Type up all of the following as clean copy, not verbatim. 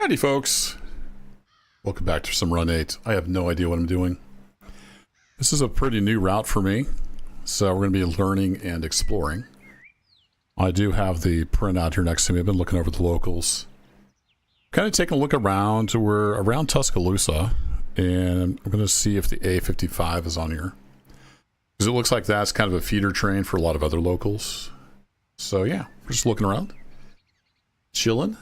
Howdy folks, welcome back to some Run 8. I have no idea what I'm doing. This is a pretty new route for me, so we're going to be learning and exploring. I do have the printout here next to me. I've been looking over the locals. Kind of taking a look around. We're around Tuscaloosa, and I'm going to see if the A55 is on here. Because it looks like that's kind of a feeder train for a lot of other locals. So yeah, we're just looking around. Chilling.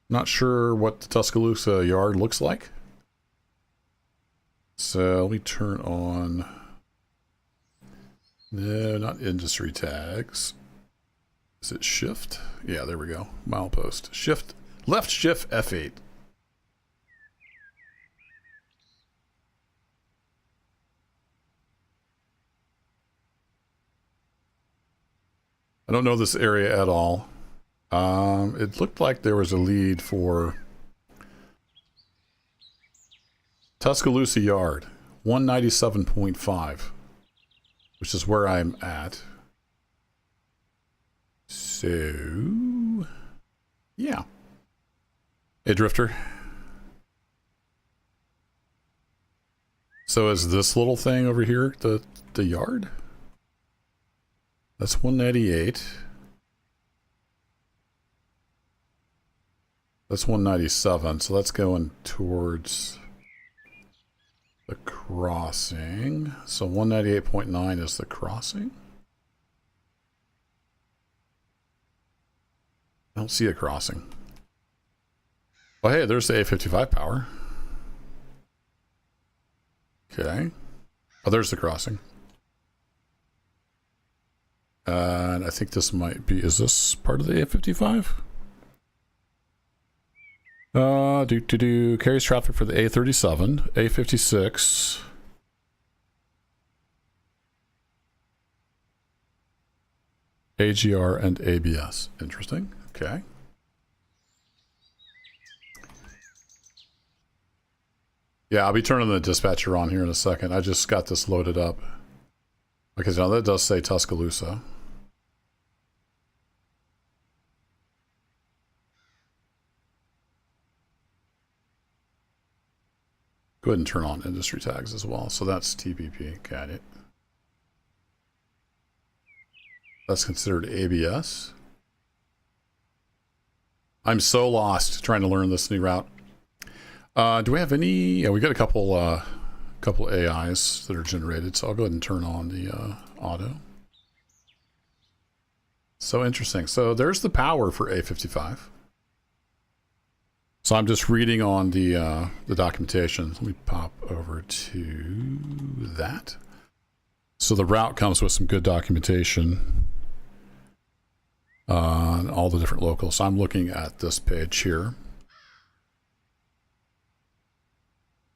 Not sure what the Tuscaloosa yard looks like. So let me turn on... No, not industry tags. Is it shift? Yeah, there we go. Milepost. Shift. Left shift F8. I don't know this area at all. It looked like there was a lead for Tuscaloosa Yard, 197.5, which is where I'm at. So, yeah. Hey, Drifter. So is this little thing over here the yard? That's 198. That's 197, so that's going towards the crossing. So 198.9 is the crossing. I don't see a crossing. Oh, hey, there's the A55 power. Okay. Oh, there's the crossing. And I think this might be, is this part of the A55? Carries traffic for the A37, A56. AGR and ABS. Interesting. Okay. Yeah, I'll be turning the dispatcher on here in a second. I just got this loaded up. Because now that does say Tuscaloosa. Go ahead and turn on industry tags as well. So that's TPP. Got it. That's considered ABS. I'm so lost trying to learn this new route. Do we have any? Yeah, we got a couple AIs that are generated. So I'll go ahead and turn on the auto. So interesting. So there's the power for A55. So I'm just reading on the documentation. Let me pop over to that. So the route comes with some good documentation on all the different locals. So I'm looking at this page here.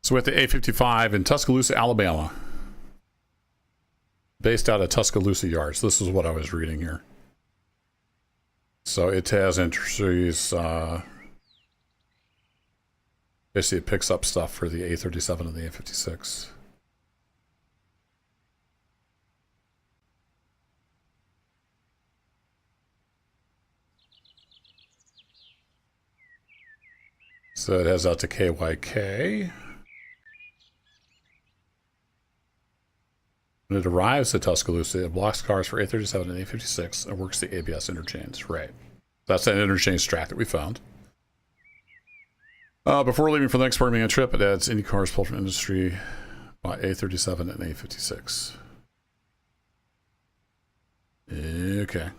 So with the A55 in Tuscaloosa, Alabama, based out of Tuscaloosa Yards. This is what I was reading here. So it has entries. Basically, it picks up stuff for the A37 and the A56. So it has out to KYK. When it arrives at Tuscaloosa, it blocks cars for A37 and A56 and works the ABS interchange. Right. That's that interchange track that we found. Before leaving for the next Birmingham trip, it adds any cars pulled from industry by A37 and A56. Okay.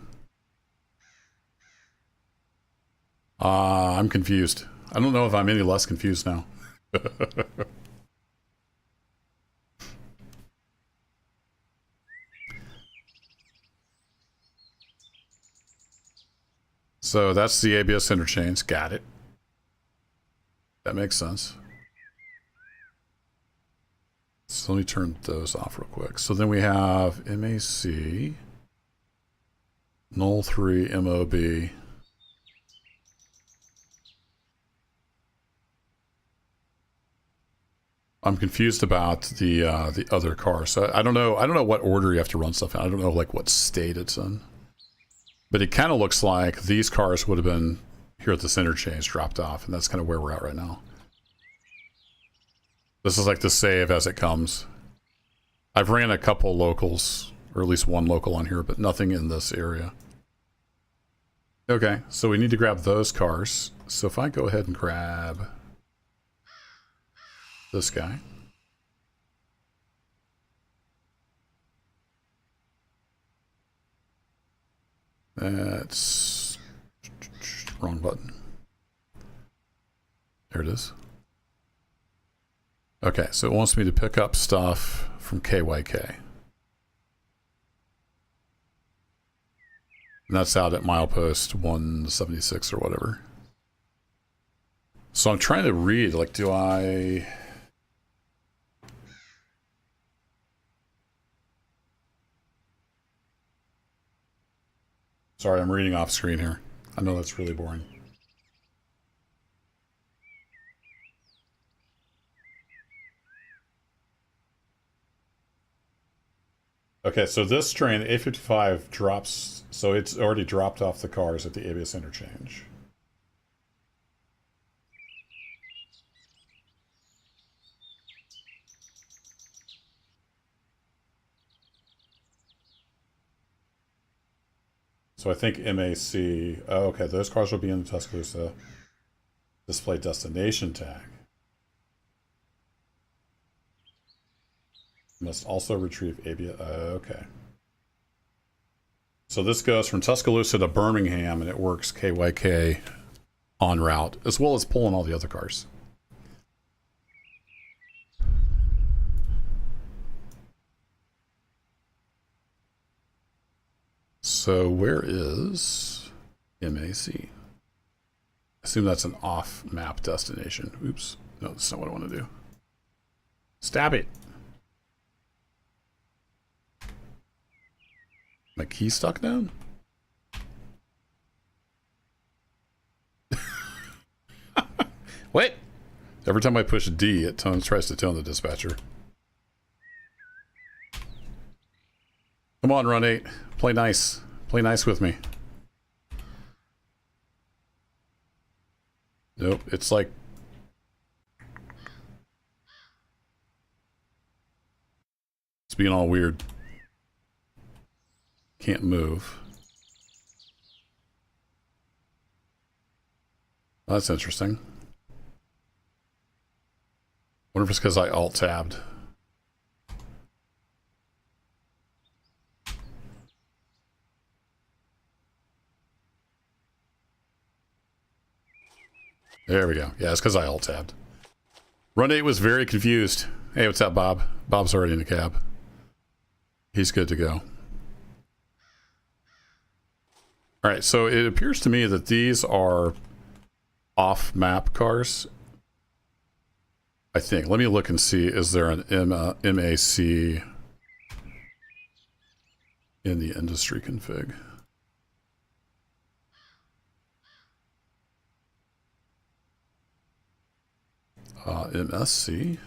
I'm confused. I don't know if I'm any less confused now. So that's the ABS interchange. Got it. That makes sense. So let me turn those off real quick. So then we have MAC, null 3 MOB. I'm confused about the other car. So I don't know what order you have to run stuff in. I don't know like what state it's in. But it kind of looks like these cars would have been here at this interchange dropped off, and that's kind of where we're at right now. This is like the save as it comes. I've ran a couple locals, or at least one local on here, but nothing in this area. Okay, so we need to grab those cars. So if I go ahead and grab this guy. That's wrong button. There it is. Okay, so it wants me to pick up stuff from KYK. And that's out at milepost 176 or whatever. So I'm trying to read, like, do I... Sorry, I'm reading off screen here. I know that's really boring. Okay, so this train, A55, drops, so it's already dropped off the cars at the AGS interchange. So I think MAC, oh, okay, those cars will be in the Tuscaloosa. Display destination tag. Must also retrieve ABS, okay. So this goes from Tuscaloosa to Birmingham, and it works KYK en route, as well as pulling all the other cars. So where is MAC? I assume that's an off-map destination. Oops. No, that's not what I want to do. Stab it. My key stuck down? What? Every time I push D, it tries to tone the dispatcher. Come on, Run 8. Play nice. Play nice with me. Nope, it's like... It's being all weird. Can't move. Well, that's interesting. Wonder if it's because I alt-tabbed. There we go. Yeah, it's because I alt-tabbed. Run 8 was very confused. Hey, what's up, Bob? Bob's already in the cab. He's good to go. All right, so it appears to me that these are off-map cars. I think. Let me look and see. Is there an MAC in the industry config? MSC,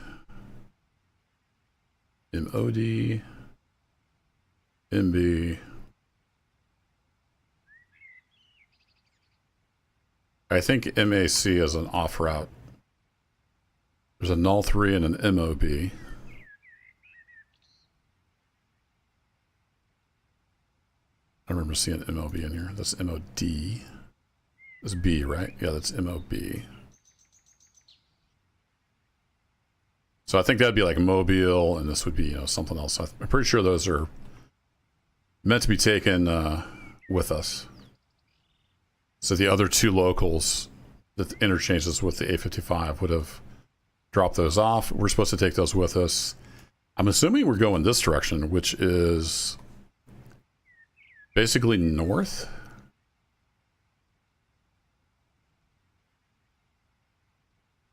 MOD, MB. I think MAC is an off route. There's a null 3 and an MOB. I remember seeing an MOB in here. That's MOD. That's B, right? Yeah, that's MOB. So I think that'd be like Mobile, and this would be, you know, something else. I'm pretty sure those are meant to be taken with us. So the other two locals that interchanges with the A55 would have dropped those off. We're supposed to take those with us. I'm assuming we're going this direction, which is basically north.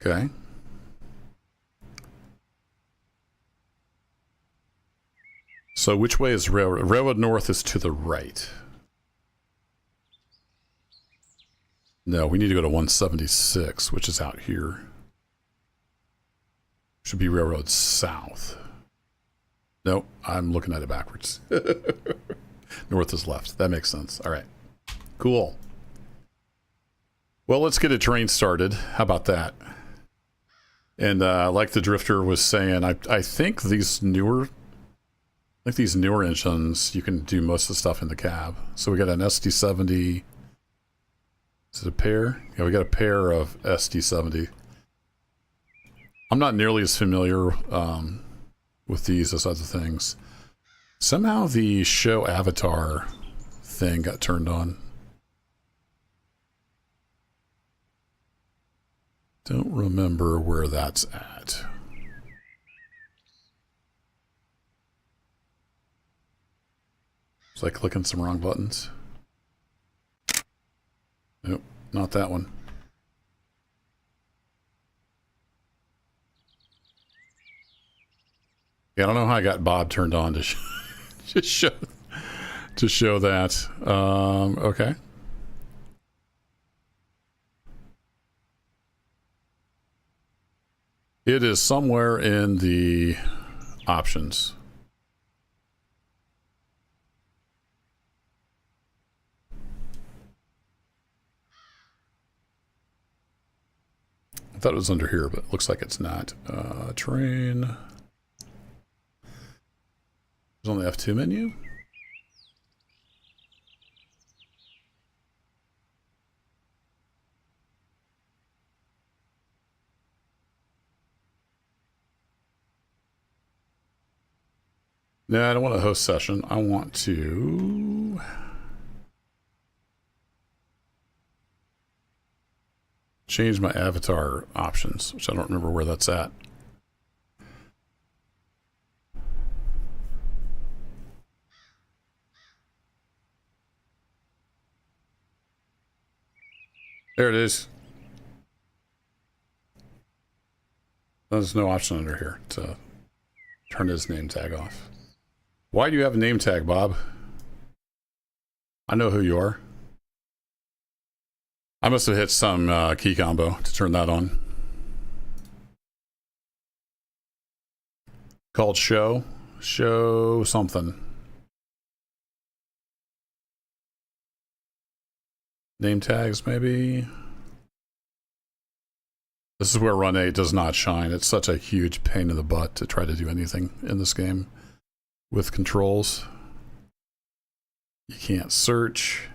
Okay. So which way is railroad? Railroad north is to the right. No, we need to go to 176, which is out here. Should be railroad south. Nope, I'm looking at it backwards. North is left. That makes sense. All right. Cool. Well, let's get a train started. How about that? And like the Drifter was saying, I think these newer engines, you can do most of the stuff in the cab. So we got an SD70. Is it a pair? Yeah, we got a pair of SD70. I'm not nearly as familiar with these as other things. Somehow the show avatar thing got turned on. Don't remember where that's at. Was I clicking some wrong buttons? Nope, not that one. Yeah, I don't know how I got Bob turned on to show that. Okay. It is somewhere in the options. I thought it was under here, but it looks like it's not. Train. It's on the F2 menu. No, I don't want a host session. I want to change my avatar options, which I don't remember where that's at. There it is. There's no option under here to turn his name tag off. Why do you have a name tag, Bob? I know who you are. I must have hit some key combo to turn that on. Called show something. Name tags, maybe. This is where Run 8 does not shine. It's such a huge pain in the butt to try to do anything in this game with controls. You can't search.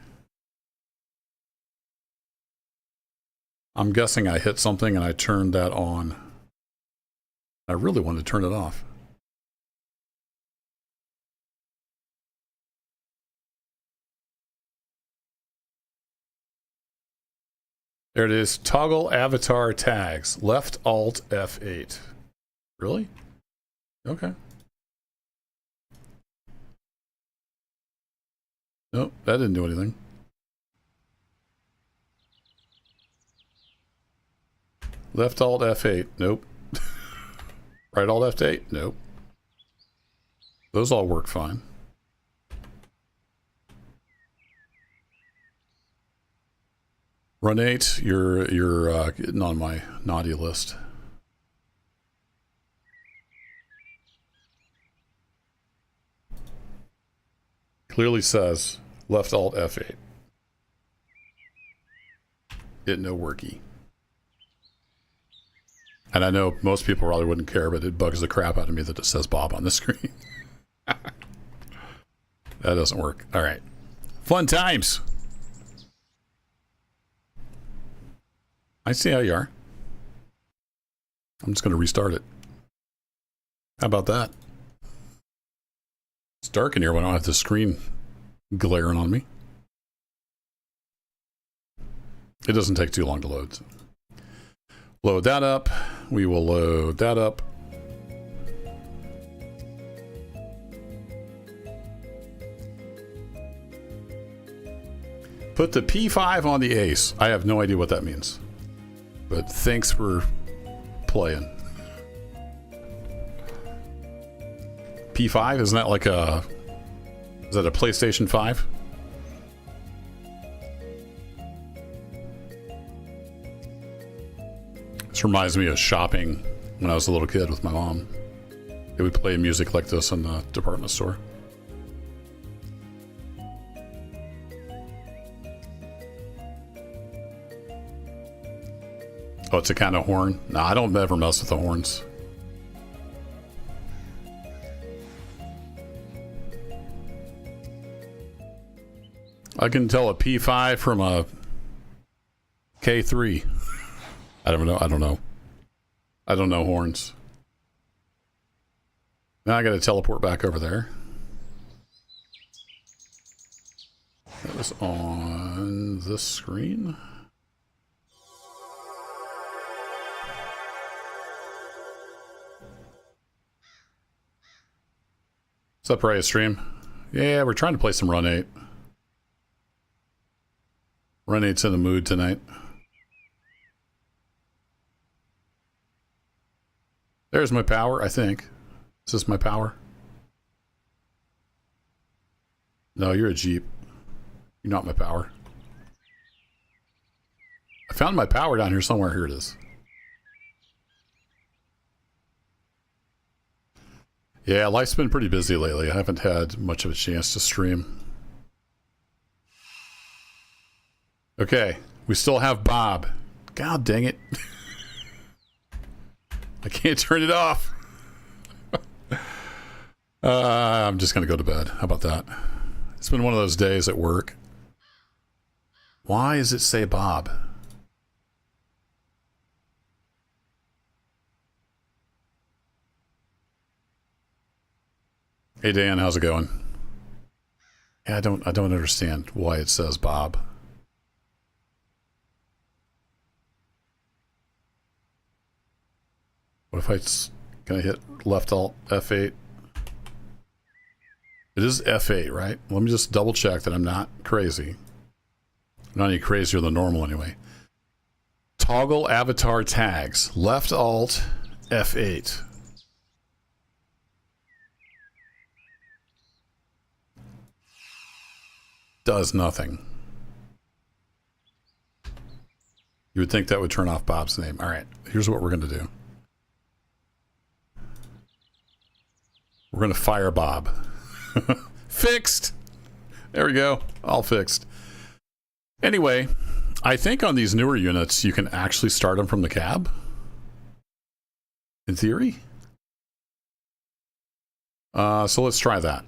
I'm guessing I hit something and I turned that on. I really wanted to turn it off. There it is. Toggle avatar tags. Left Alt F8. Really? Okay. Nope, that didn't do anything. Left Alt F8. Nope. Right Alt F8. Nope. Those all work fine. Run 8, you're getting on my naughty list. Clearly says left Alt F8. It no worky. And I know most people probably wouldn't care, but it bugs the crap out of me that it says Bob on the screen. That doesn't work. All right. Fun times. I see how you are. I'm just going to restart it. How about that? It's dark in here when I don't have the screen glaring on me. It doesn't take too long to load. Load that up. We will load that up. Put the P5 on the ace. I have no idea what that means. But thanks for playing. P5? Isn't that like a... Is that a PlayStation 5? This reminds me of shopping when I was a little kid with my mom. They would play music like this in the department store. Oh, it's a kind of horn? No, I don't ever mess with the horns. I can tell a P5 from a K3. I don't know. I don't know. I don't know horns. Now I got to teleport back over there. That was on this screen. What's up, Raya Stream? Yeah, we're trying to play some Run 8. Run 8's in the mood tonight. There's my power, I think. Is this my power? No, you're a Jeep. You're not my power. I found my power down here somewhere. Here it is. Yeah, life's been pretty busy lately. I haven't had much of a chance to stream. Okay, we still have Bob. God dang it. I can't turn it off. I'm just going to go to bed. How about that? It's been one of those days at work. Why does it say Bob? Hey Dan, how's it going? Yeah, I don't understand why it says Bob. What if can I hit left alt F8? It is F8, right? Let me just double check that I'm not crazy. I'm not any crazier than normal anyway. Toggle avatar tags. Left alt F8. Does nothing. You would think that would turn off Bob's name. All right, here's what we're going to do. We're going to fire Bob. Fixed. There we go. All fixed. Anyway, I think on these newer units, you can actually start them from the cab. In theory. So let's try that.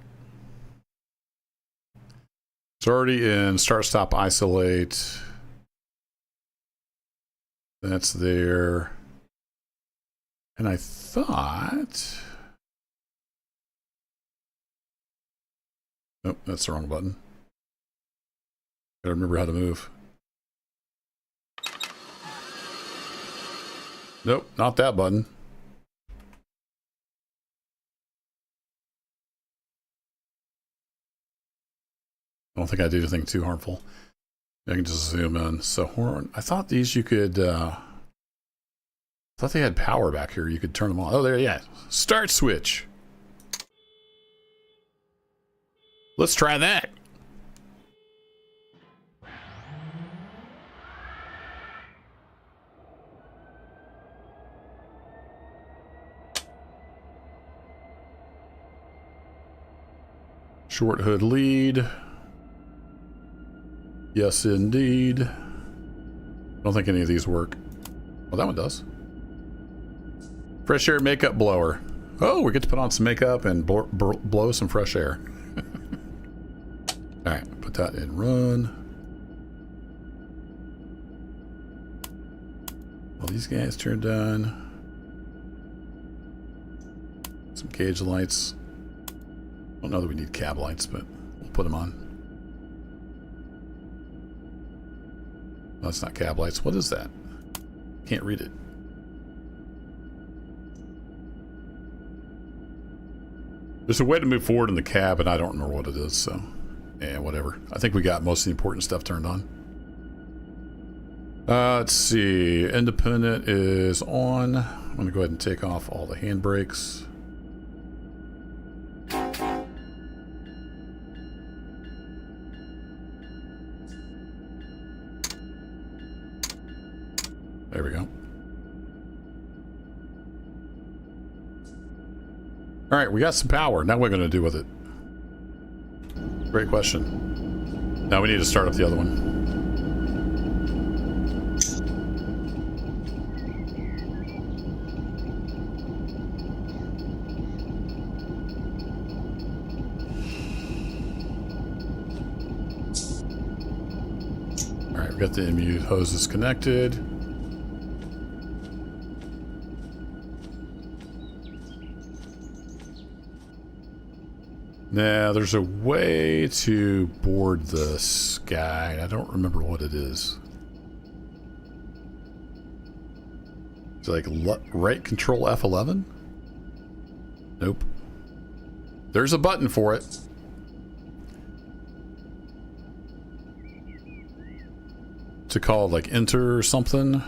It's already in start, stop, isolate. That's there. And I thought... Nope, that's the wrong button. Gotta remember how to move. Nope, not that button. I don't think I did anything too harmful. I can just zoom in. So horn. I thought these you could. I thought they had power back here. You could turn them on. Oh, there, yeah. Start switch. Let's try that. Short hood lead. Yes, indeed. I don't think any of these work. Well, that one does. Fresh air makeup blower. Oh, we get to put on some makeup and blow some fresh air. All right, put that in run. All these guys turned on. Some cage lights. I don't know that we need cab lights, but we'll put them on. No, it's not cab lights. What is that? Can't read it. There's a way to move forward in the cab, and I don't remember what it is, so... Yeah, whatever. I think we got most of the important stuff turned on. Let's see. Independent is on. I'm going to go ahead and take off all the handbrakes. There we go. All right, we got some power. Now what are we going to do with it? Great question. Now we need to start up the other one. Got the MU hoses connected. Now, there's a way to board this guy. I don't remember what it is. Is it like right control F11? Nope. There's a button for it. To call it like enter or something.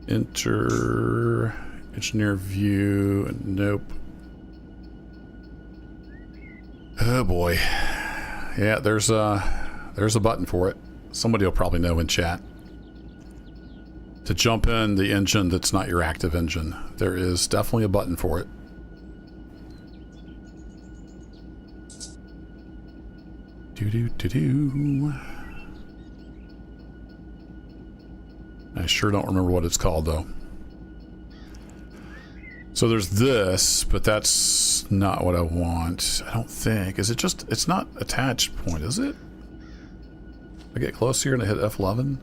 Enter engineer view. Nope. Oh boy. Yeah, there's a button for it. Somebody will probably know in chat. To jump in the engine that's not your active engine. There is definitely a button for it. Do-do-do-do. I sure don't remember what it's called though. So there's this, but that's not what I want. I don't think. Is it just, it's not attached point, is it? I get close here and I hit F11.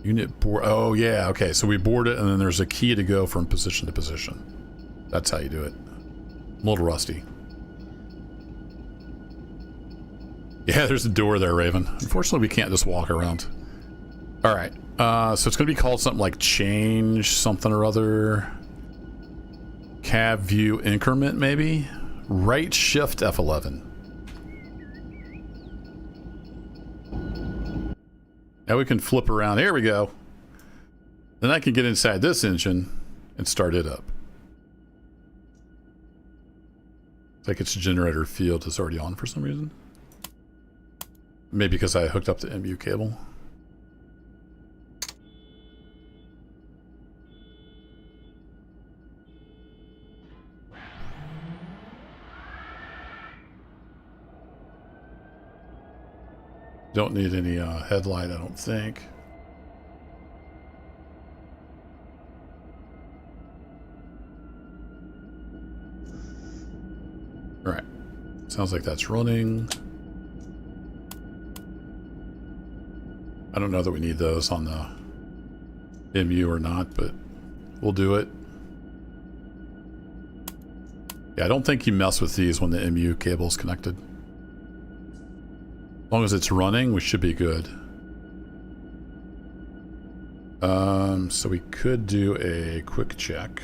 Unit board. Oh yeah, okay. So we board it and then there's a key to go from position to position. That's how you do it. I'm a little rusty. Yeah, there's a door there, Raven. Unfortunately, we can't just walk around. All right. So it's going to be called something like change something or other. Cab view increment, maybe? Right shift F11. Now we can flip around. Here we go. Then I can get inside this engine and start it up. It's like its generator field is already on for some reason. Maybe because I hooked up the MU cable. Don't need any headlight, I don't think. All right. Sounds like that's running. I don't know that we need those on the MU or not, but we'll do it. Yeah, I don't think you mess with these when the MU cable is connected. As long as it's running, we should be good. So we could do a quick check.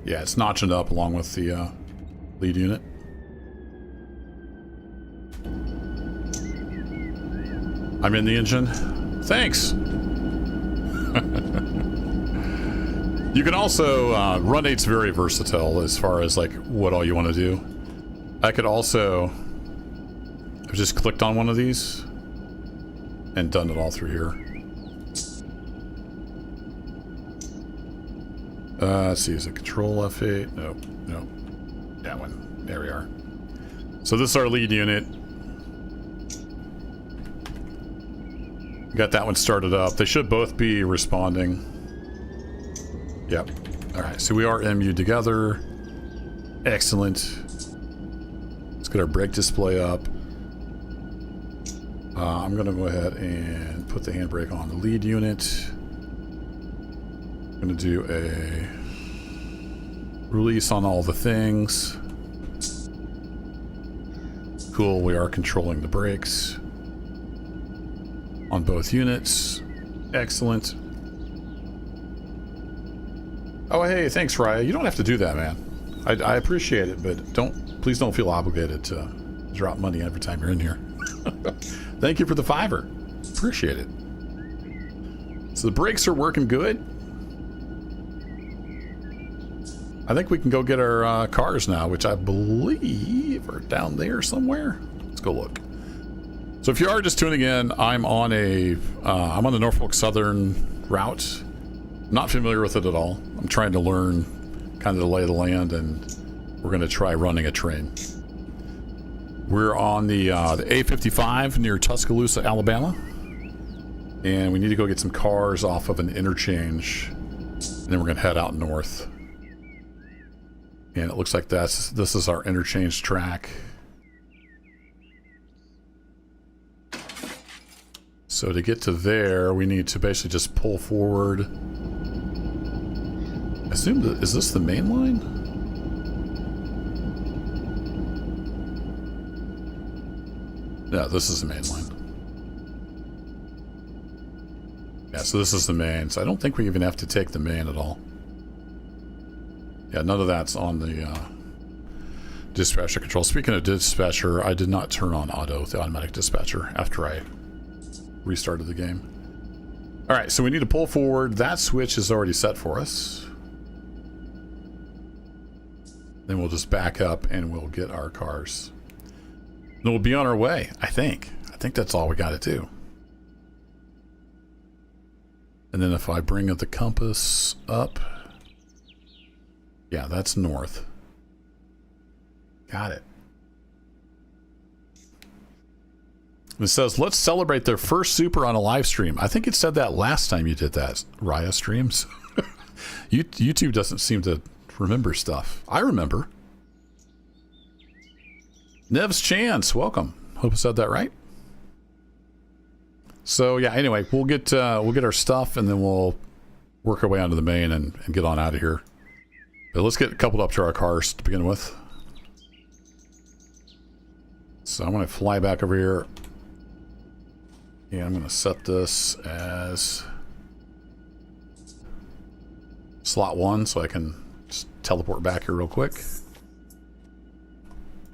Yeah, it's notching up along with the lead unit. I'm in the engine. Thanks. You can also, Run 8's very versatile as far as like what all you want to do. I could also have just clicked on one of these and done it all through here. Let's see, is it Control F8? No, no. That one. There we are. So this is our lead unit. Got that one started up. They should both be responding. Yep. All right, so we are MU together. Excellent. Let's get our brake display up. I'm going to go ahead and put the handbrake on the lead unit. I'm going to do a release on all the things. Cool, we are controlling the brakes on both units. Excellent. Oh, hey, thanks, Raya. You don't have to do that, man. I appreciate it, but please don't feel obligated to drop money every time you're in here. Thank you for the $5. Appreciate it. So the brakes are working good. I think we can go get our cars now, which I believe are down there somewhere. Let's go look. So if you are just tuning in, I'm on the Norfolk Southern route. Not familiar with it at all. I'm trying to learn kind of the lay of the land, and we're going to try running a train. We're on the A55 near Tuscaloosa, Alabama, and we need to go get some cars off of an interchange, and then we're going to head out north. And it looks like this is our interchange track. So to get to there, we need to basically just pull forward. I assume that, is this the main line? No, this is the main line. Yeah, so this is the main. So I don't think we even have to take the main at all. Yeah, none of that's on the dispatcher control. Speaking of dispatcher, I did not turn on the automatic dispatcher after I restarted the game. All right, so we need to pull forward. That switch is already set for us. Then we'll just back up and we'll get our cars. Then we'll be on our way, I think. I think that's all we got to do. And then if I bring the compass up, yeah, that's north. Got it. It says, let's celebrate their first super on a live stream. I think it said that last time you did that, Raya streams. YouTube doesn't seem to remember stuff. I remember. Nev's Chance, welcome. Hope I said that right. So yeah, anyway, we'll get our stuff and then we'll work our way onto the main and get on out of here. But let's get coupled up to our cars to begin with. So I'm going to fly back over here. And I'm going to set this as slot 1 so I can just teleport back here real quick.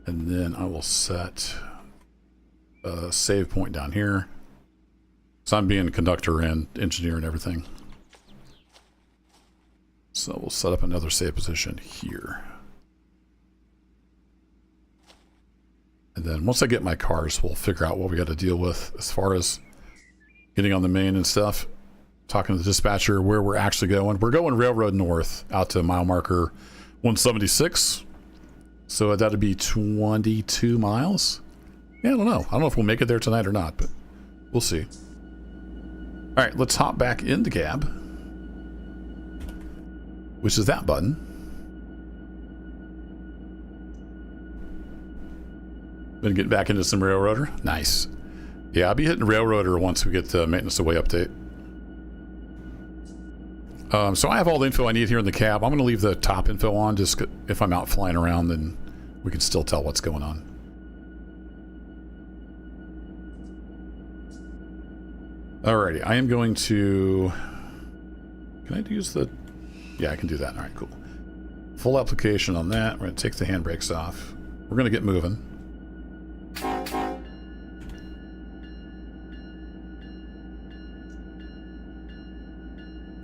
And then I will set a save point down here. So I'm being conductor and engineer and everything. So we'll set up another save position here. And then once I get my cars, we'll figure out what we got to deal with as far as getting on the main and stuff. Talking to the dispatcher where we're actually going. We're going railroad north out to mile marker 176. So that'd be 22 miles. Yeah, I don't know. I don't know if we'll make it there tonight or not, but we'll see. All right, let's hop back in the cab, which is that button. Gonna get back into some Railroader. Nice. Yeah, I'll be hitting Railroader once we get the maintenance away update. So I have all the info I need here in the cab. I'm going to leave the top info on, just if I'm out flying around, then we can still tell what's going on. Alrighty, I am going to... Can I use the... Yeah, I can do that. Alright, cool. Full application on that. We're going to take the handbrakes off. We're going to get moving.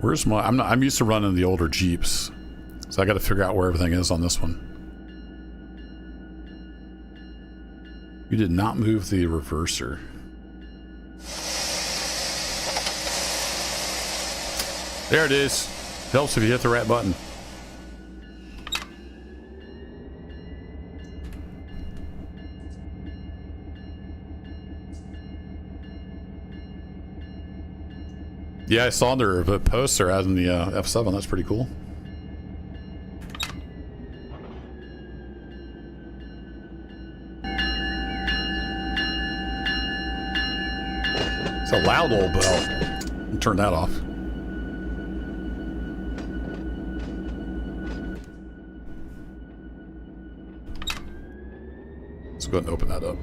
Where's my... I'm used to running the older Jeeps, so I got to figure out where everything is on this one. You did not move the reverser. There it is. Helps if you hit the right button. Yeah, I saw their posts they're adding the F7. That's pretty cool. It's a loud old bell. Turn that off. Let's go ahead and open that up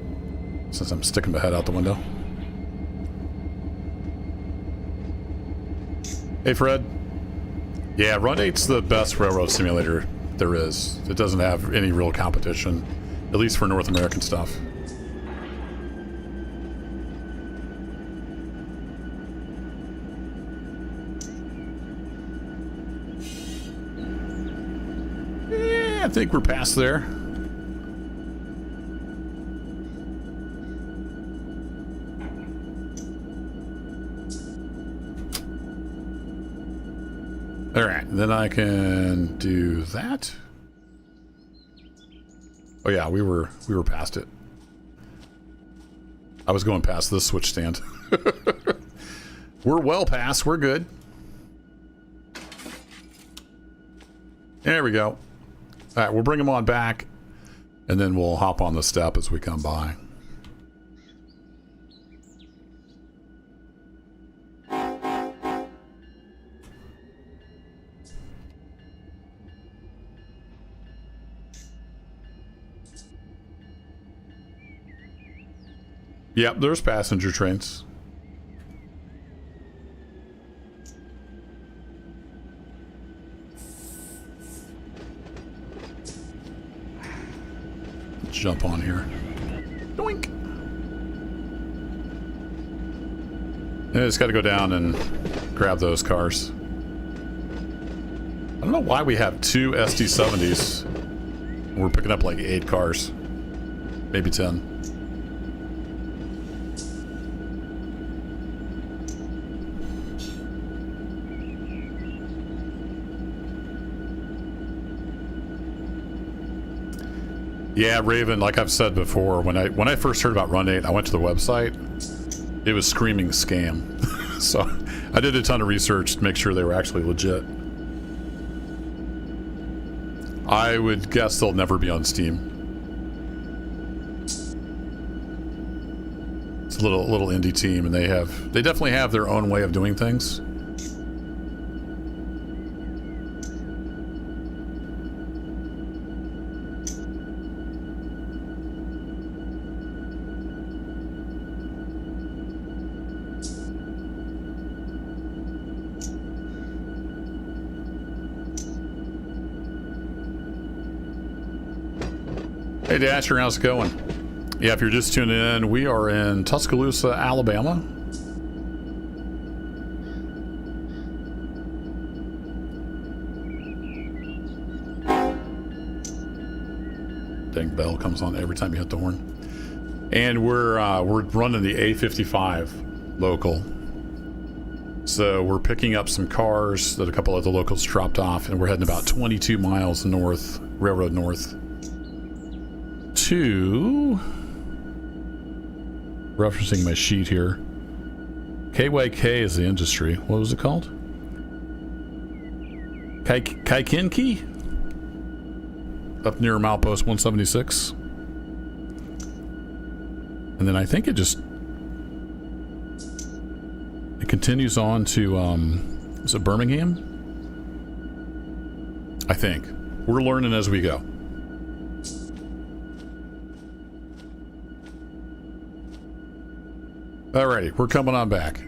since I'm sticking my head out the window. Hey, Fred. Yeah, Run 8's the best railroad simulator there is. It doesn't have any real competition, at least for North American stuff. Yeah, I think we're past there. All right, then I can do that. Oh yeah, we were past it. I was going past this switch stand. We're well past. We're good. There we go. All right, we'll bring them on back, and then we'll hop on the step as we come by. Yep, there's passenger trains. Jump on here. Doink. And I just got to go down and grab those cars. I don't know why we have 2 SD70s. We're picking up like 8 cars. Maybe 10. Yeah, Raven, like I've said before, when I first heard about Run 8, I went to the website. It was screaming scam. So I did a ton of research to make sure they were actually legit. I would guess they'll never be on Steam. It's a little indie team, and they definitely have their own way of doing things. Hey Dasher, how's it going? Yeah, if you're just tuning in, we are in Tuscaloosa, Alabama. Dang bell comes on every time you hit the horn. And we're running the A55 local. So we're picking up some cars that a couple of the locals dropped off, and we're heading about 22 miles north, railroad north, to, referencing my sheet here, KYK is the industry. What was it called? Kaikinki? Up near milepost 176. And then I think it continues on to, is it Birmingham? I think. We're learning as we go. Alrighty, we're coming on back.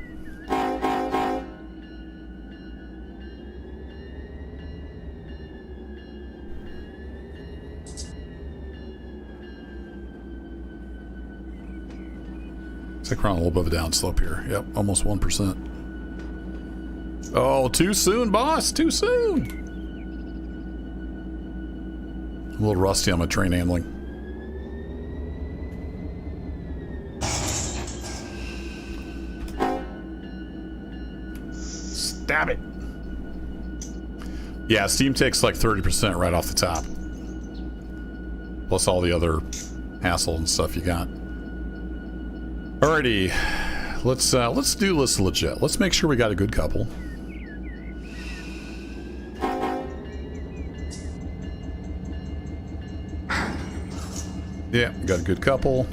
It's like we're on a little bit of a downslope here. Yep, almost 1%. Oh, too soon, boss, too soon. I'm a little rusty on my train handling. Stab it. Yeah, Steam takes like 30% right off the top. Plus all the other hassle and stuff you got. Alrighty. Let's do this legit. Let's make sure we got a good couple. Yeah, got a good couple.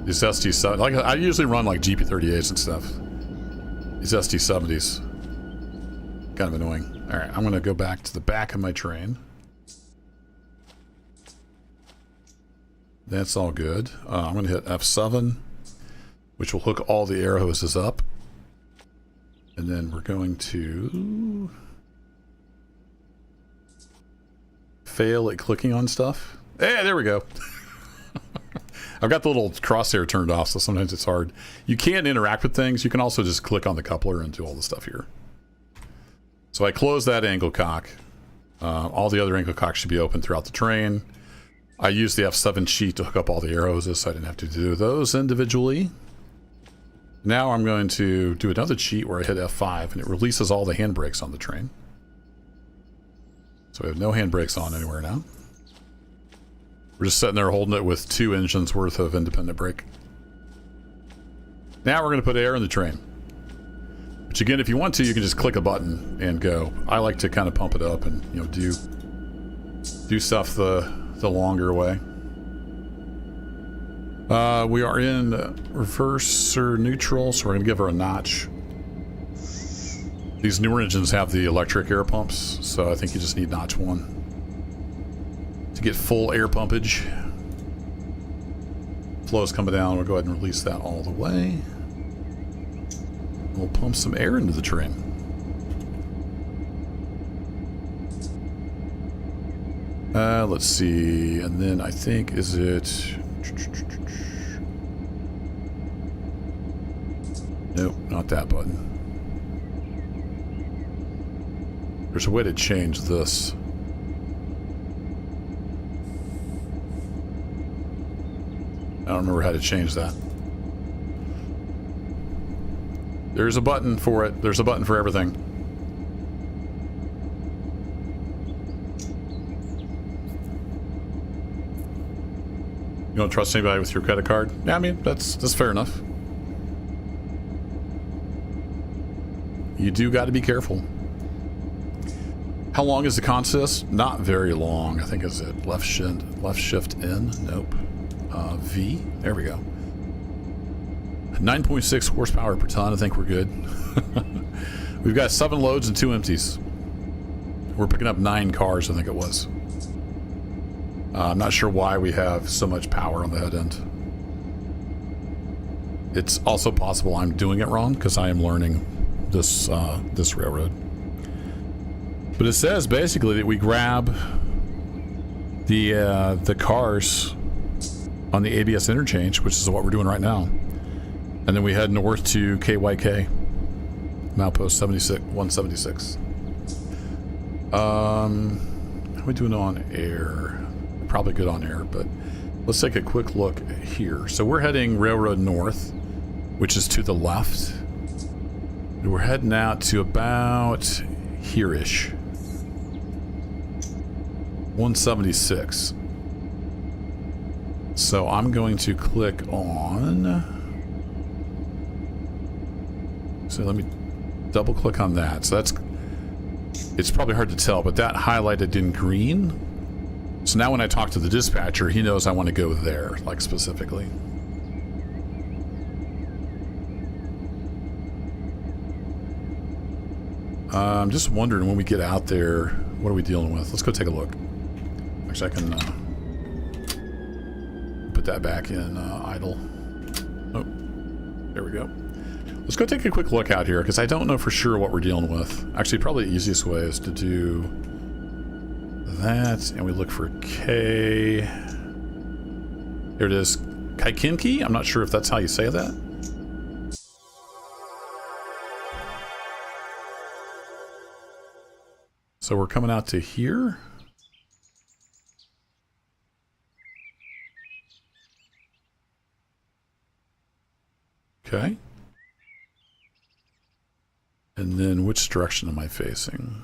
These SD70s, like I usually run like GP38s and stuff. These SD70s, kind of annoying. All right, I'm gonna go back to the back of my train. That's all good. I'm gonna hit F7, which will hook all the air hoses up, and then we're going to fail at clicking on stuff. Hey, there we go. I've got the little crosshair turned off, so sometimes it's hard. You can't interact with things. You can also just click on the coupler and do all the stuff here. So I close that angle cock. All the other angle cocks should be open throughout the train. I used the F7 sheet to hook up all the air hoses, so I didn't have to do those individually. Now I'm going to do another cheat where I hit F5, and it releases all the handbrakes on the train. So we have no handbrakes on anywhere now. We're just sitting there holding it with 2 engines worth of independent brake. Now we're going to put air in the train. Which again, if you want to, you can just click a button and go. I like to kind of pump it up and, you know, do stuff the longer way. We are in reverse or neutral, so we're going to give her a notch. These newer engines have the electric air pumps, so I think you just need notch 1 to get full air pumpage. Flow's coming down. We'll go ahead and release that all the way. We'll pump some air into the train. Let's see, and then I think, is it... Nope, not that button. There's a way to change this. I don't remember how to change that. There's a button for it. There's a button for everything. You don't trust anybody with your credit card? Yeah, I mean, that's fair enough. You do got to be careful. How long is the consist? Not very long. I think is it left shift in? Nope. V. There we go. 9.6 horsepower per ton. I think we're good. We've got 7 loads and 2 empties. We're picking up 9 cars, I think it was. I'm not sure why we have so much power on the head end. It's also possible I'm doing it wrong because I am learning this this railroad. But it says basically that we grab the cars on the ABS interchange, which is what we're doing right now, and then we head north to KYK, milepost 176. How are we doing on air? Probably good on air, but let's take a quick look here. So we're heading railroad north, which is to the left. We're heading out to about here-ish. 176. So I'm going to click on... So let me double click on that. So that's... It's probably hard to tell, but that highlighted in green. So now when I talk to the dispatcher, he knows I want to go there, like specifically. I'm just wondering when we get out there, what are we dealing with? Let's go take a look. Actually, I can put that back in idle. Oh, there we go. Let's go take a quick look out here because I don't know for sure what we're dealing with. Actually, probably the easiest way is to do that, and we look for K. Here it is, Kaikinki. I'm not sure if that's how you say that. So we're coming out to here. Okay. And then which direction am I facing?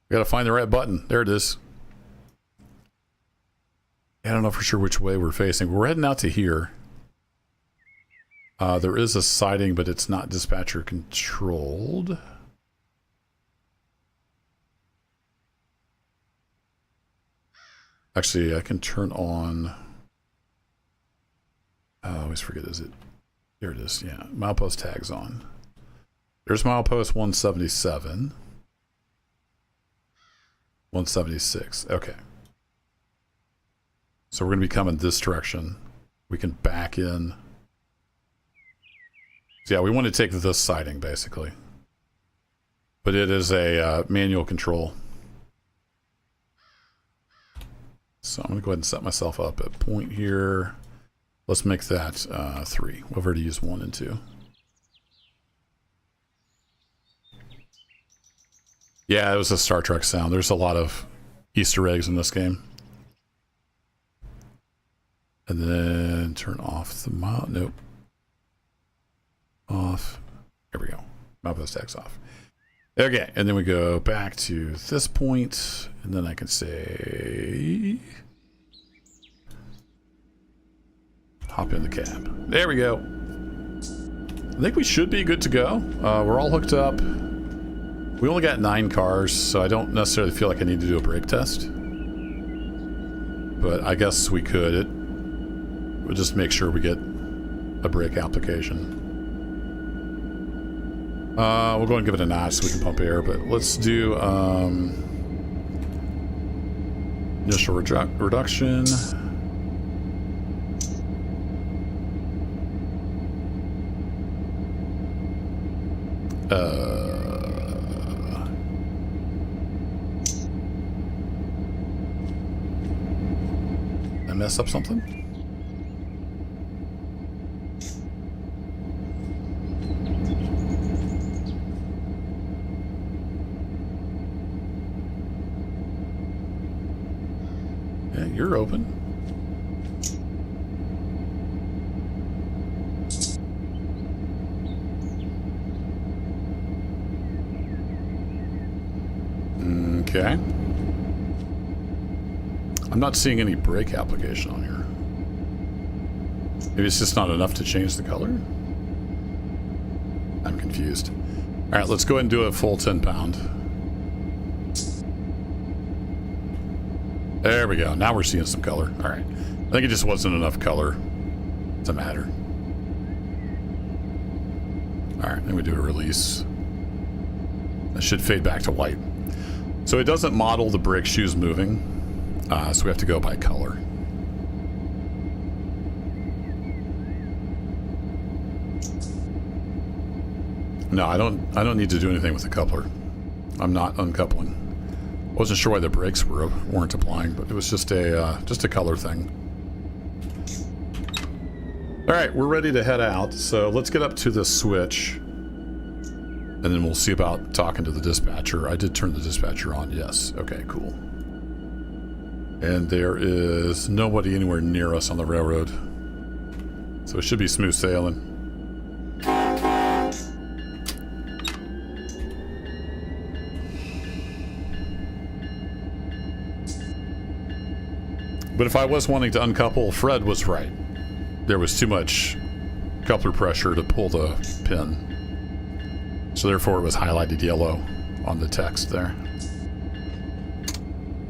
We gotta find the right button. There it is. I don't know for sure which way we're facing. We're heading out to here. There is a siding, but it's not dispatcher controlled. Actually, I can turn on... I always forget, is it? Here it is, yeah. Milepost tags on. There's milepost 177. 176, okay. So we're going to be coming this direction. We can back in. So yeah, we want to take this siding, basically. But it is a manual control. So I'm going to go ahead and set myself up at point here. Let's make that 3. We've already used 1 and 2. Yeah, it was a Star Trek sound. There's a lot of Easter eggs in this game. And then turn off the Nope. Off. There we go. Milepost tags off. Okay, and then we go back to this point, and then I can say, hop in the cab. There we go. I think we should be good to go. We're all hooked up. We only got 9 cars, so I don't necessarily feel like I need to do a brake test. But I guess we could. We'll just make sure we get a brake application. We'll go and give it a notch so we can pump air, but let's do initial reduction. I mess up something? Yeah, you're open. Okay. I'm not seeing any brake application on here. Maybe it's just not enough to change the color? I'm confused. Alright, let's go ahead and do a full 10 pound. There we go. Now we're seeing some color. Alright. I think it just wasn't enough color to matter. Alright, then we do a release. That should fade back to white. So it doesn't model the brake shoes moving. So we have to go by color. No, I don't need to do anything with the coupler. I'm not uncoupling. Wasn't sure why the brakes weren't applying, but it was just a color thing. All right, we're ready to head out. So let's get up to the switch, and then we'll see about talking to the dispatcher. I did turn the dispatcher on. Yes. Okay. Cool. And there is nobody anywhere near us on the railroad, so it should be smooth sailing. But if I was wanting to uncouple, Fred was right. There was too much coupler pressure to pull the pin. So therefore it was highlighted yellow on the text there.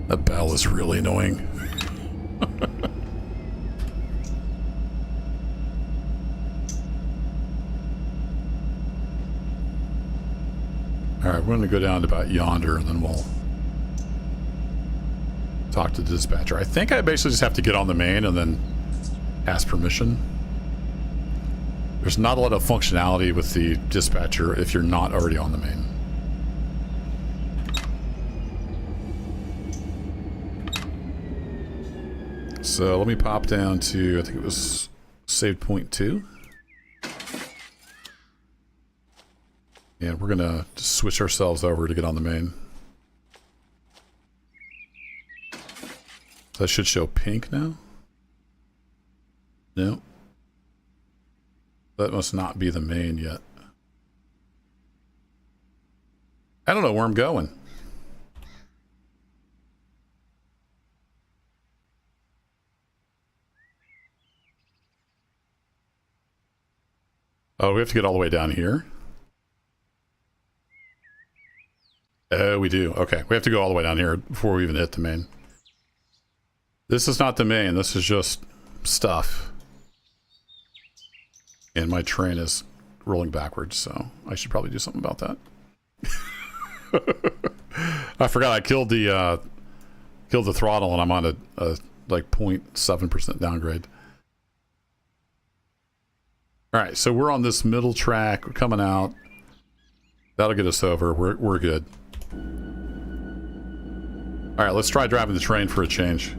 That bell is really annoying. Alright, we're going to go down to about yonder and then we'll talk to the dispatcher. I think I basically just have to get on the main and then ask permission. There's not a lot of functionality with the dispatcher if you're not already on the main. So let me pop down to, I think it was saved point 2. And we're gonna just switch ourselves over to get on the main. That should show pink now. No. That must not be the main yet. I don't know where I'm going. Oh, we have to get all the way down here? Oh, we do. Okay, we have to go all the way down here before we even hit the main. This is not the main, this is just stuff. And my train is rolling backwards, so I should probably do something about that. I forgot I killed the throttle and I'm on a like 0.7% downgrade. Alright, so we're on this middle track, we're coming out. That'll get us over, we're good. Alright, let's try driving the train for a change.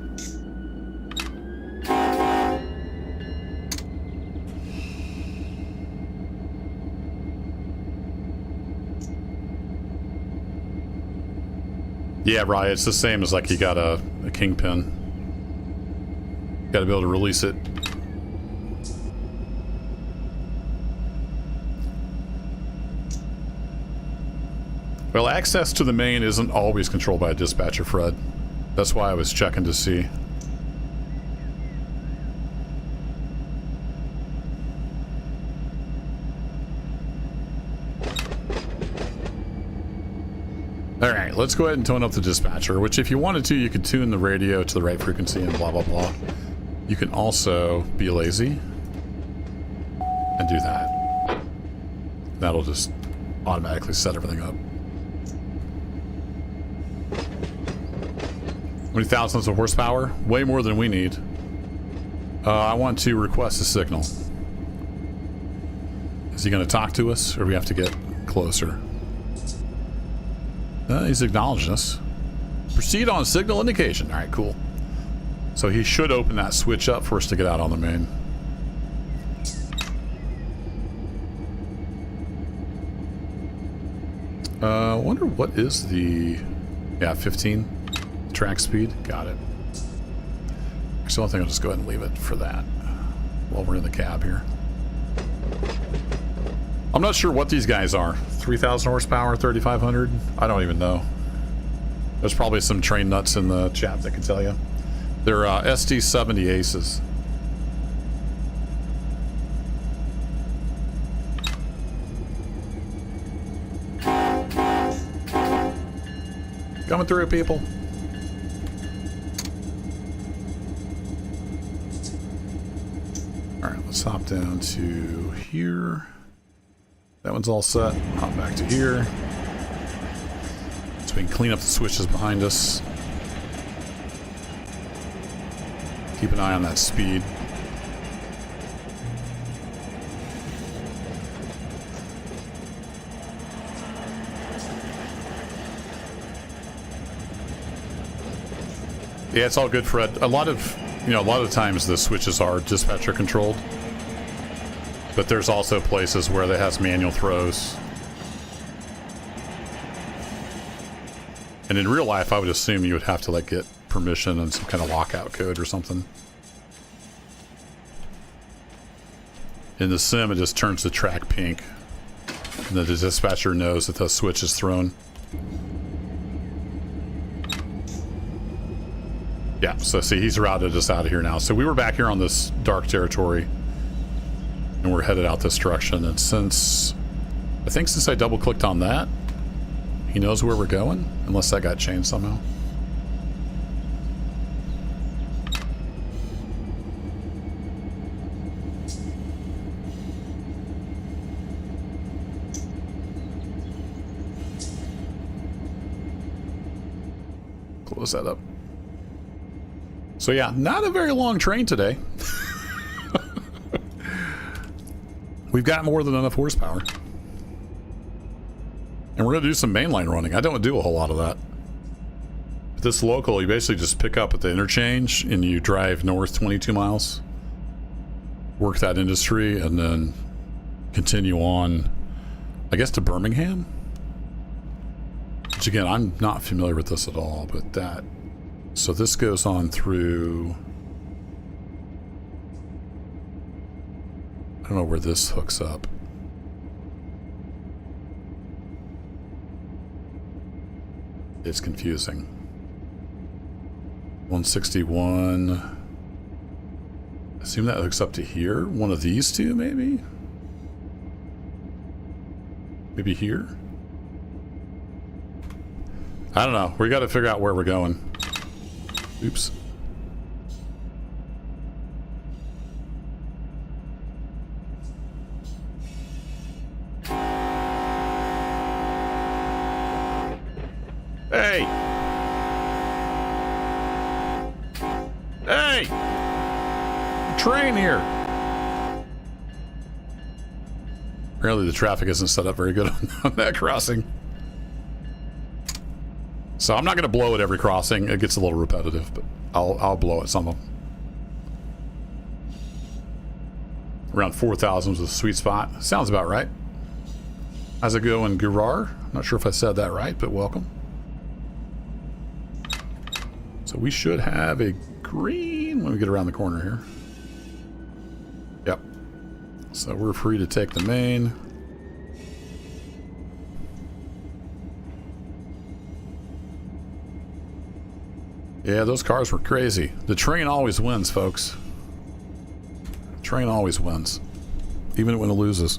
Yeah, right, it's the same as like you got a kingpin. Got to be able to release it. Well, access to the main isn't always controlled by a dispatcher, Fred. That's why I was checking to see. Alright, let's go ahead and tune up the dispatcher, which if you wanted to, you could tune the radio to the right frequency and blah, blah, blah. You can also be lazy and do that. That'll just automatically set everything up. How many thousands of horsepower? Way more than we need. I want to request a signal. Is he going to talk to us, or do we have to get closer? He's acknowledging us. Proceed on signal indication. All right, cool. So he should open that switch up for us to get out on the main. I wonder what is the... Yeah, 15 track speed. Got it. Actually, I think I'll just go ahead and leave it for that while we're in the cab here. I'm not sure what these guys are. 3,000 horsepower, 3,500? I don't even know. There's probably some train nuts in the chat that can tell you. They're SD70 Aces. Coming through, people. All right, let's hop down to here. That one's all set. Hop back to here. So we can clean up the switches behind us. Keep an eye on that speed. Yeah, it's all good, Fred. A lot of times the switches are dispatcher controlled. But there's also places where they has manual throws. And in real life, I would assume you would have to like get permission and some kind of lockout code or something. In the sim, it just turns the track pink. And the dispatcher knows that the switch is thrown. Yeah, so see, he's routed us out of here now. So we were back here on this dark territory. And we're headed out this direction. And since I double clicked on that, he knows where we're going, unless that got changed somehow. Close that up. So yeah, not a very long train today. We've got more than enough horsepower. And we're going to do some mainline running. I don't do a whole lot of that. But this local, you basically just pick up at the interchange and you drive north 22 miles. Work that industry and then continue on, I guess, to Birmingham. Which again, I'm not familiar with this at all, but that... So this goes on through... I don't know where this hooks up. It's confusing. 161. I assume that hooks up to here. One of these two, maybe? Maybe here? I don't know. We got to figure out where we're going. Oops. Hey! Hey! Train here! Apparently the traffic isn't set up very good on that crossing. So I'm not going to blow at every crossing. It gets a little repetitive, but I'll blow at some of them. Around 4,000 was a sweet spot. Sounds about right. How's it going, Gurar? Not sure if I said that right, but welcome. So we should have a green when we get around the corner here. Yep. So we're free to take the main. Yeah, those cars were crazy. The train always wins, folks. Train always wins, even when it loses.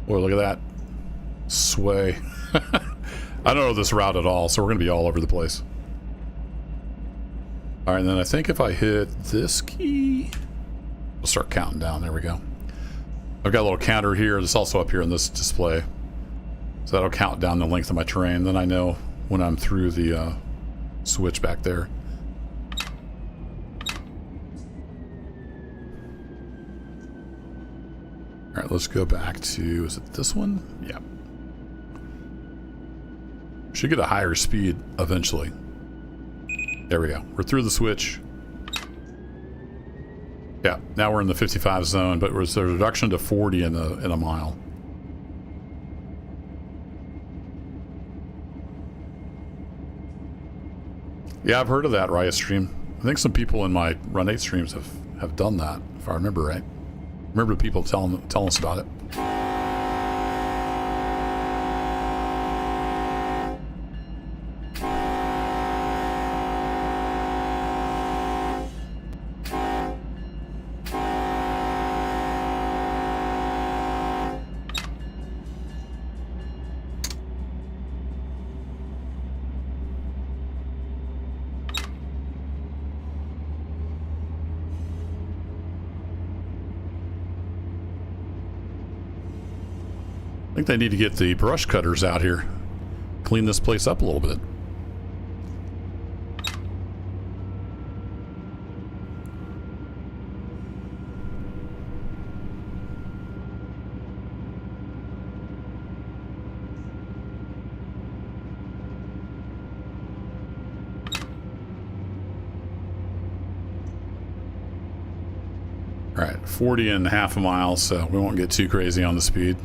Boy, look at that sway. I don't know this route at all, so we're going to be all over the place. All right, and then I think if I hit this key, we'll start counting down. There we go. I've got a little counter here. It's also up here in this display. So that'll count down the length of my train. Then I know when I'm through the switch back there. All right, let's go back to, is it this one? Yeah. Should get a higher speed eventually. There we go. We're through the switch. Yeah, now we're in the 55 zone, but there's a reduction to 40 in a mile. Yeah, I've heard of that Riot stream. I think some people in my Run 8 streams have done that, if I remember right. I remember the people telling us about it. I think they need to get the brush cutters out here. Clean this place up a little bit. All right, 40 and a half a mile, so we won't get too crazy on the speed.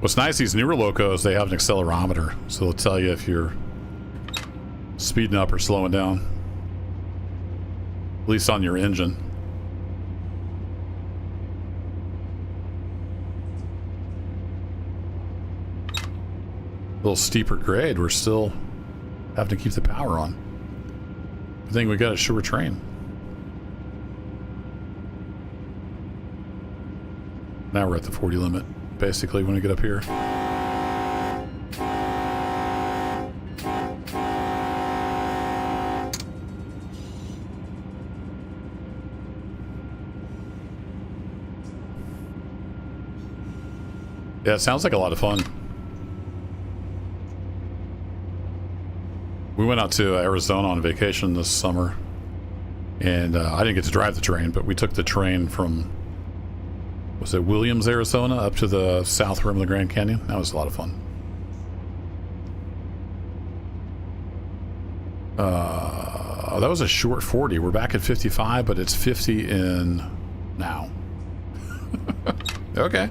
What's nice, these newer locos, they have an accelerometer, so they'll tell you if you're speeding up or slowing down. At least on your engine. A little steeper grade, we're still having to keep the power on. I think we got a short train. Now we're at the 40 limit. Basically, when we get up here. Yeah, it sounds like a lot of fun. We went out to Arizona on vacation this summer, and I didn't get to drive the train, but we took the train from, was it Williams, Arizona, up to the south rim of the Grand Canyon. That was a lot of fun. That was a short 40. We're back at 55, but it's 50 in now. Okay.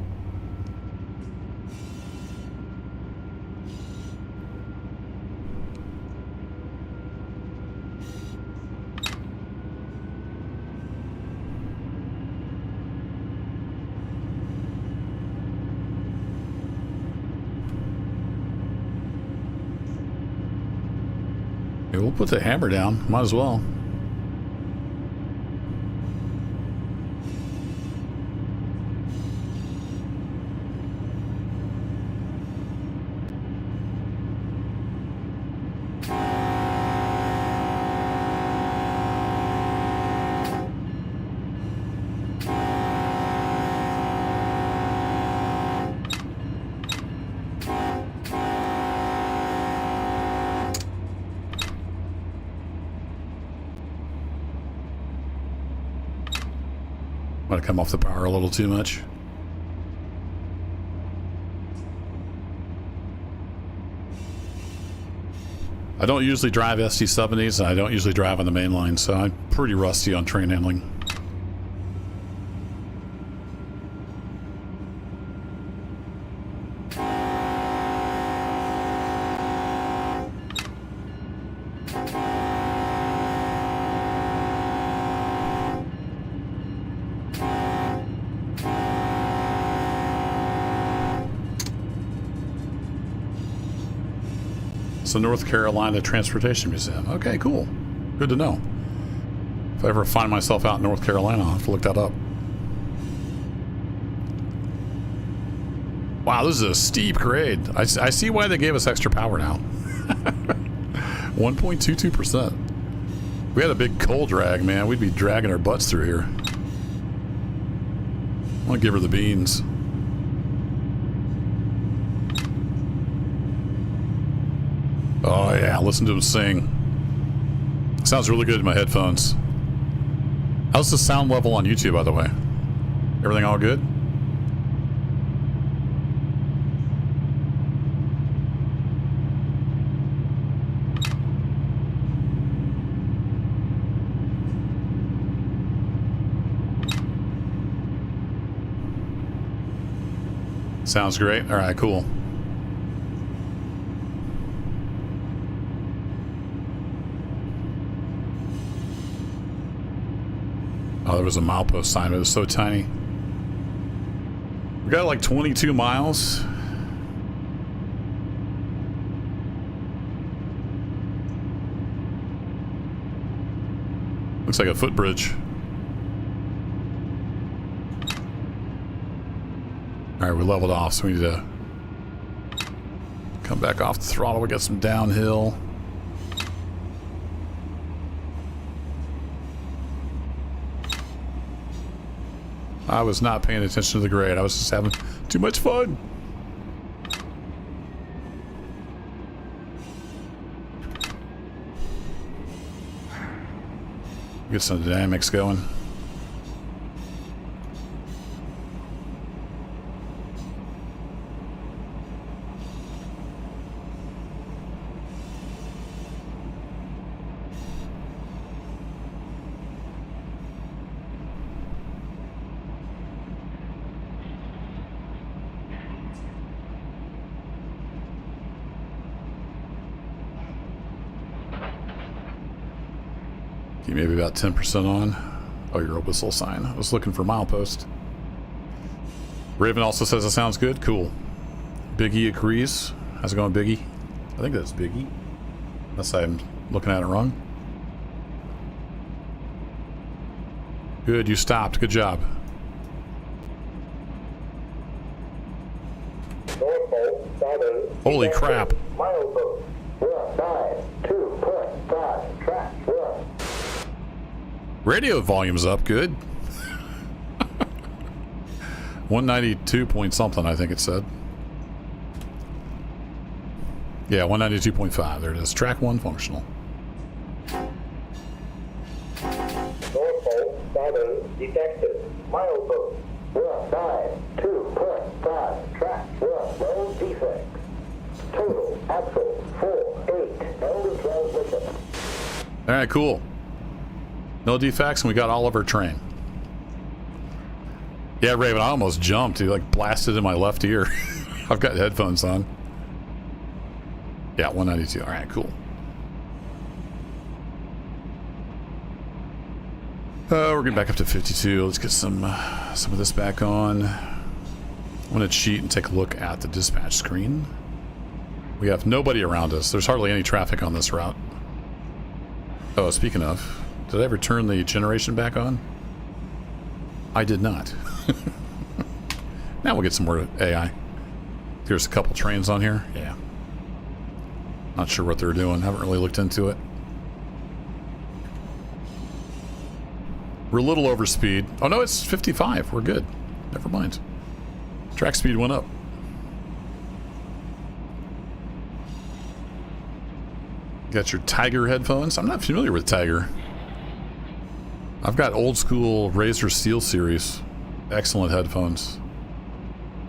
We'll put the hammer down. Might as well. Might have come off the power a little too much. I don't usually drive SD70s, and I don't usually drive on the main line, so I'm pretty rusty on train handling. It's the North Carolina Transportation Museum. Okay, cool. Good to know. If I ever find myself out in North Carolina, I'll have to look that up. Wow, this is a steep grade. I see why they gave us extra power now. 1.22%. We had a big coal drag, man. We'd be dragging our butts through here. I'm gonna give her the beans. Oh yeah, listen to him sing. Sounds really good in my headphones. How's the sound level on YouTube, by the way? Everything all good? Sounds great. All right, cool. Oh, there was a milepost sign, but it was so tiny. We got like 22 miles. Looks like a footbridge. Alright, we leveled off, so we need to come back off the throttle. We got some downhill. I was not paying attention to the grade. I was just having too much fun. Get some dynamics going. Maybe about 10% on. Oh, you're a whistle sign. I was looking for milepost. Raven also says it sounds good. Cool. Biggie agrees. How's it going, Biggie? I think that's Biggie. Unless I'm looking at it wrong. Good, you stopped. Good job. Holy crap. Milepost. We're 9.2.5 track. Radio volume's up, good. 192 point something, I think it said. Yeah, 192.5. There it is. Track 1 functional. Norfolk Southern detected. Milepost. We're 9.2.5 track. We're no defects. Total axle 4.8. No transmission. All right, cool. No defects, and we got all of our train. Yeah, Raven, I almost jumped. He like blasted in my left ear. I've got headphones on. Yeah, 192. All right, cool. We're getting back up to 52. Let's get some of this back on. I'm going to cheat and take a look at the dispatch screen. We have nobody around us. There's hardly any traffic on this route. Oh, speaking of... Did I ever turn the generation back on? I did not. Now we'll get some more AI. There's a couple trains on here. Yeah. Not sure what they're doing. Haven't really looked into it. We're a little over speed. Oh no, it's 55. We're good. Never mind. Track speed went up. Got your Tiger headphones. I'm not familiar with Tiger. I've got old school Razor Steel series. Excellent headphones.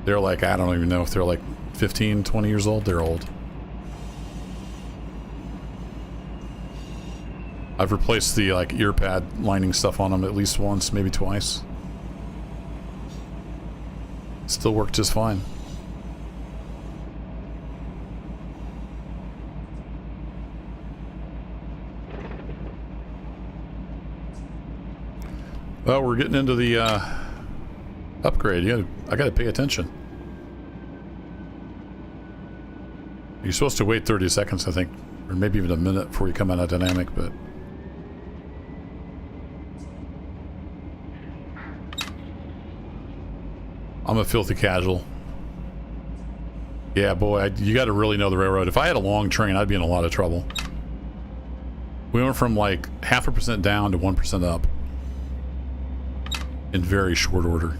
They're like, I don't even know if they're like 15, 20 years old. They're old. I've replaced the like ear pad lining stuff on them at least once, maybe twice. Still work just fine. Well, we're getting into the upgrade. I gotta pay attention. You're supposed to wait 30 seconds, I think, or maybe even a minute before you come out of dynamic, but... I'm a filthy casual. Yeah, boy, you got to really know the railroad. If I had a long train, I'd be in a lot of trouble. We went from like 0.5% down to 1% up in very short order.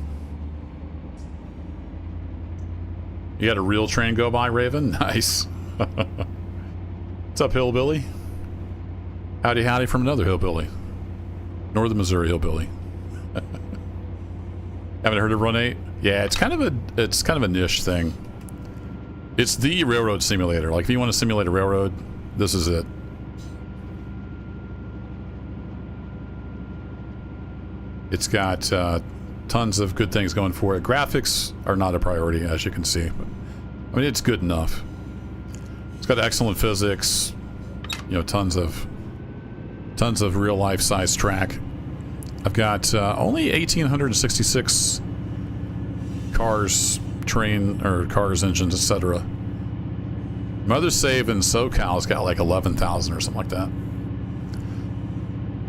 You had a real train go by, Raven? Nice. What's up, hillbilly? Howdy, howdy from another hillbilly. Northern Missouri hillbilly. Haven't heard of Run 8? Yeah, it's kind of a niche thing. It's the railroad simulator. Like, if you want to simulate a railroad, this is it. It's got tons of good things going for it. Graphics are not a priority, as you can see. But, I mean, it's good enough. It's got excellent physics. You know, tons of real life size track. I've got only 1,866 cars, cars, engines, etc. My other save in SoCal's got like 11,000 or something like that.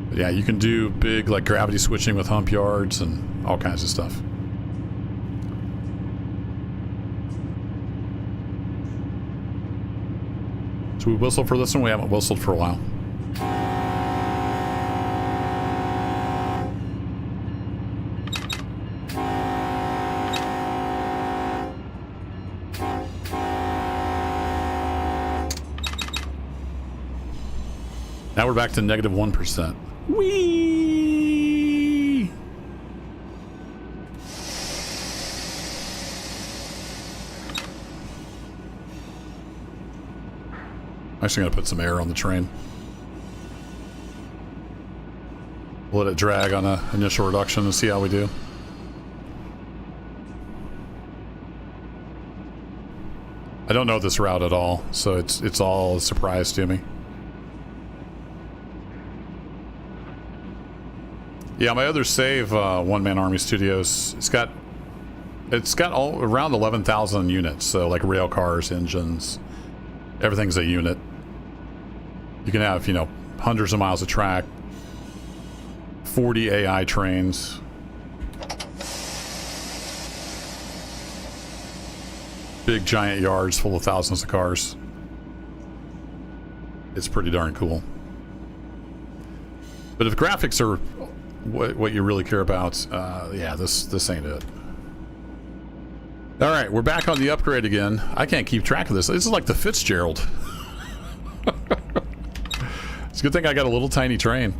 But yeah, you can do big like gravity switching with hump yards and all kinds of stuff. Should we whistle for this one? We haven't whistled for a while. Now we're back to negative 1%. Whee! I'm actually going to put some air on the train. Let it drag on an initial reduction and see how we do. I don't know this route at all, so it's all a surprise to me. Yeah, my other save, One Man Army Studios, it's got all around 11,000 units. So like rail cars, engines, everything's a unit. You can have, you know, hundreds of miles of track, 40 AI trains. Big giant yards full of thousands of cars. It's pretty darn cool. But if graphics are what you really care about, yeah, this ain't it. All right, we're back on the upgrade again. I can't keep track of this. This is like the Fitzgerald. It's a good thing I got a little tiny train.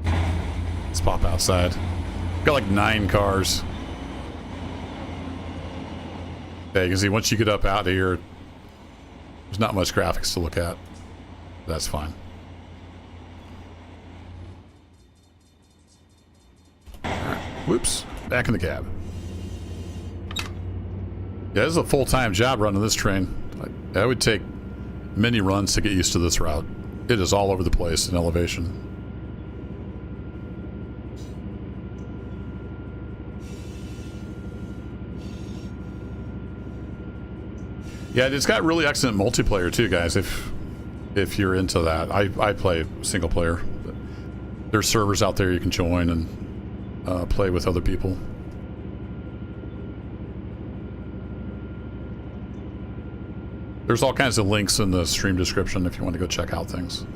Let's pop outside. Got like 9 cars. Yeah, you can see once you get up out of here, there's not much graphics to look at. That's fine. Alright, whoops. Back in the cab. Yeah, this is a full-time job running this train. That would take many runs to get used to this route. It is all over the place in elevation. Yeah, it's got really excellent multiplayer too, guys. If you're into that, I play single player. There's servers out there you can join and play with other people. There's all kinds of links in the stream description if you want to go check out things.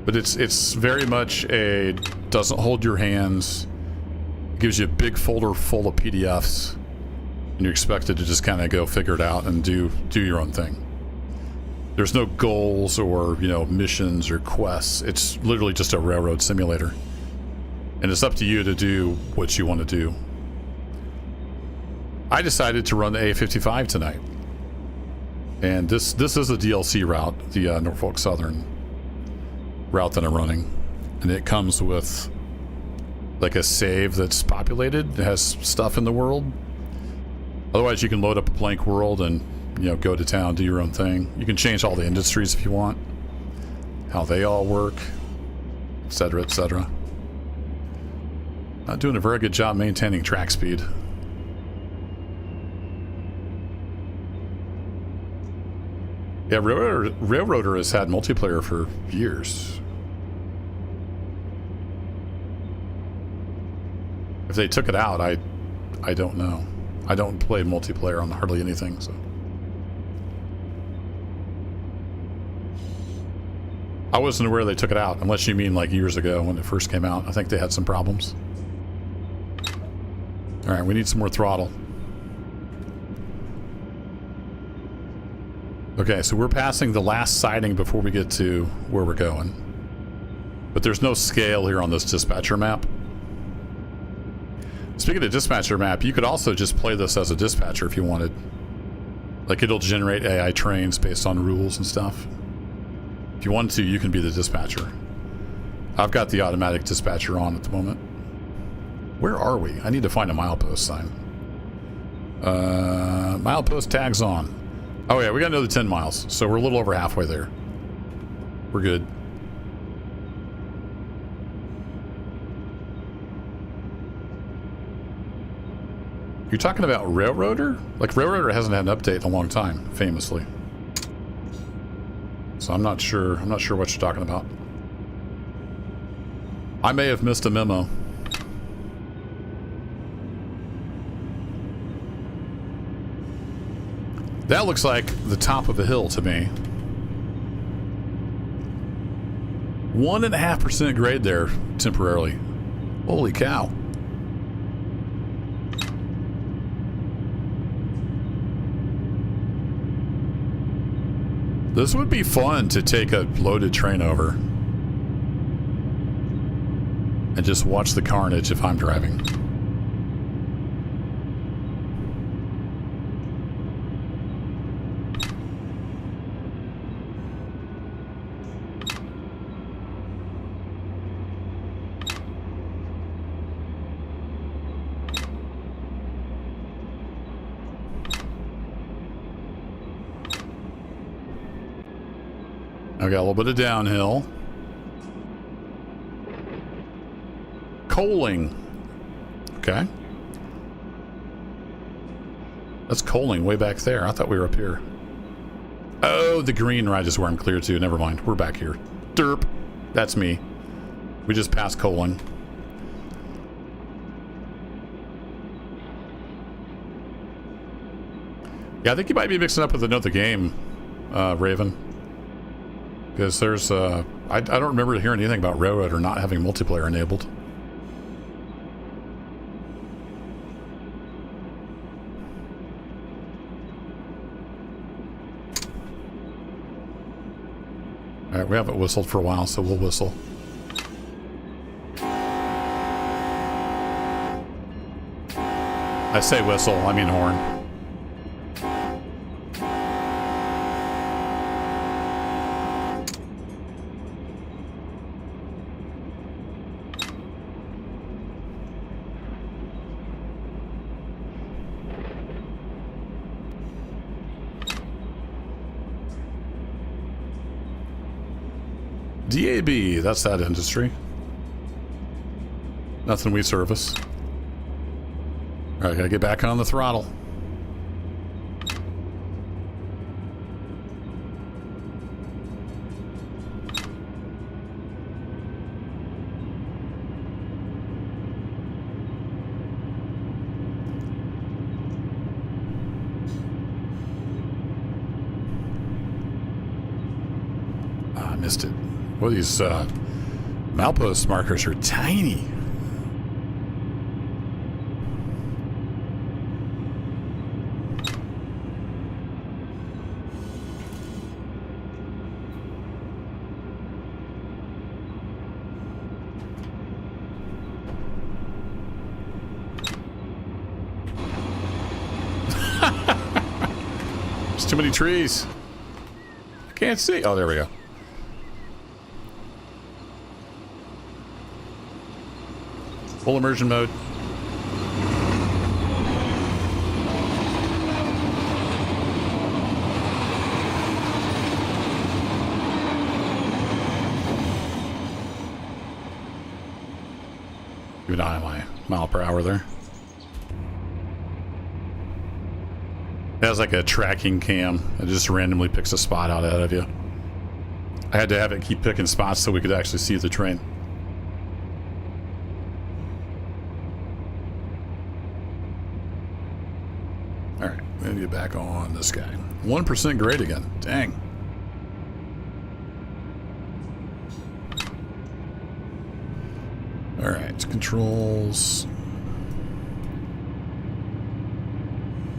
But it's very much a doesn't hold your hands. It gives you a big folder full of PDFs, and you're expected to just kind of go figure it out and do your own thing. There's no goals or, you know, missions or quests. It's literally just a railroad simulator, and it's up to you to do what you want to do. I decided to run the A55 tonight, and this is a DLC route, the Norfolk Southern route that I'm running, and it comes with like a save that's populated. It has stuff in the world. Otherwise, you can load up a blank world and, you know, go to town, do your own thing. You can change all the industries if you want, how they all work, etc., etc. Not doing a very good job maintaining track speed. Yeah, Railroader has had multiplayer for years. If they took it out, I don't know. I don't play multiplayer on hardly anything, so. I wasn't aware they took it out, unless you mean like years ago when it first came out. I think they had some problems. All right, we need some more throttle. Okay, so we're passing the last siding before we get to where we're going. But there's no scale here on this dispatcher map. Speaking of dispatcher map, you could also just play this as a dispatcher if you wanted. Like, it'll generate AI trains based on rules and stuff. If you want to, you can be the dispatcher. I've got the automatic dispatcher on at the moment. Where are we? I need to find a milepost sign. Milepost tags on. Oh yeah, we got another 10 miles, so we're a little over halfway there. We're good. You're talking about Railroader? Like, Railroader hasn't had an update in a long time, famously. So I'm not sure what you're talking about. I may have missed a memo. That looks like the top of a hill to me. 1.5% grade there temporarily. Holy cow. This would be fun to take a loaded train over and just watch the carnage if I'm driving. I got a little bit of downhill. Coaling. Okay. That's coaling way back there. I thought we were up here. Oh, the green ride is where I'm clear to. Never mind. We're back here. Derp. That's me. We just passed coaling. Yeah, I think you might be mixing up with another game, Raven. Because there's, I don't remember hearing anything about Railroad or not having multiplayer enabled. Alright, we haven't whistled for a while, so we'll whistle. I say whistle, I mean horn. DAB, that's that industry. Nothing we service. Alright, gotta get back on the throttle. I missed it. Well, these milepost markers are tiny. There's too many trees. I can't see. Oh, there we go. Full immersion mode. Keep an eye on my mile per hour there. It has like a tracking cam. It just randomly picks a spot out ahead of you. I had to have it keep picking spots so we could actually see the train. Alright, we need to get back on this guy. 1% grade again. Dang. Alright, controls.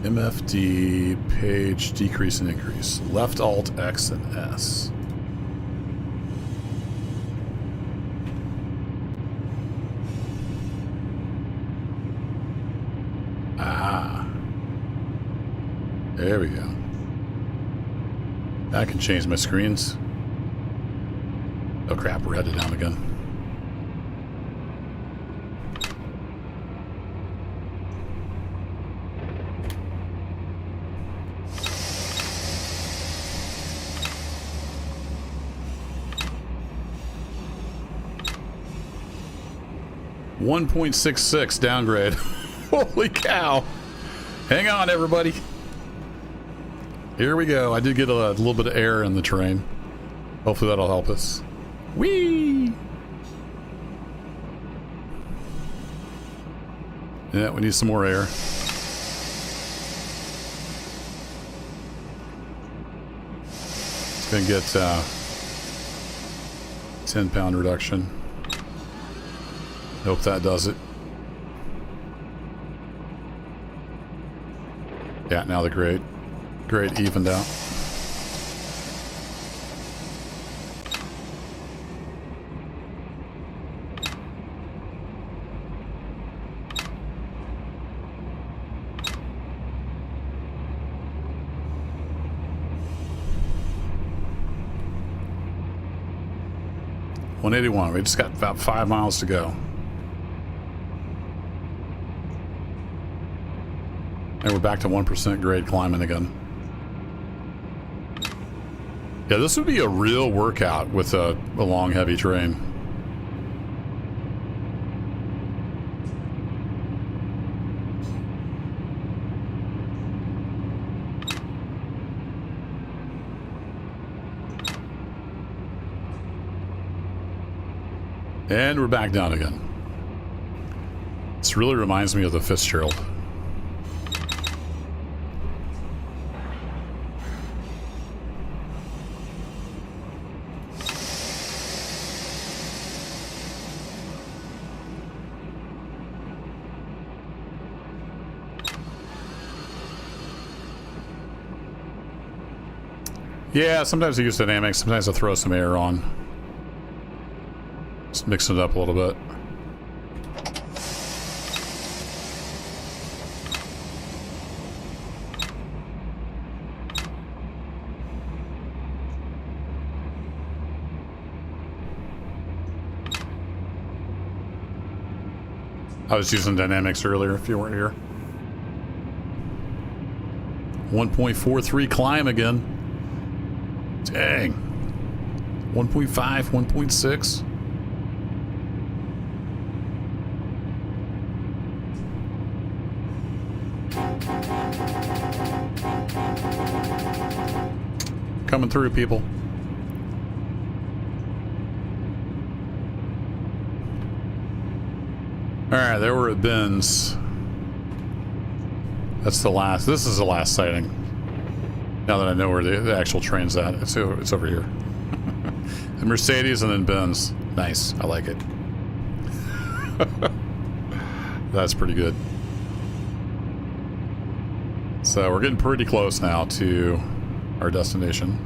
MFD, page, decrease and increase. Left Alt, X, and S. Ah. There we go. I can change my screens. Oh crap, we're headed down again. .66 downgrade. Holy cow. Hang on, everybody. Here we go. I did get a little bit of air in the train. Hopefully that'll help us. Whee! Yeah, we need some more air. It's going to get 10-pound reduction. Hope that does it. Yeah, now the grade evened out. .181. We just got about 5 miles to go. And we're back to 1% grade climbing again. Yeah, this would be a real workout with a long, heavy train. And we're back down again. This really reminds me of the Fitzgerald. Yeah, sometimes I use dynamics, sometimes I throw some air on. Just mixing it up a little bit. I was using dynamics earlier if you weren't here. 1.43 climb again. Dang. 1.5, 1.6. Coming through, people. Alright, there we're at Ben's. That's the last. This is the last sighting. Now that I know where the actual train's at. It's over here. The Mercedes and then Ben's. Nice. I like it. That's pretty good. So we're getting pretty close now to our destination.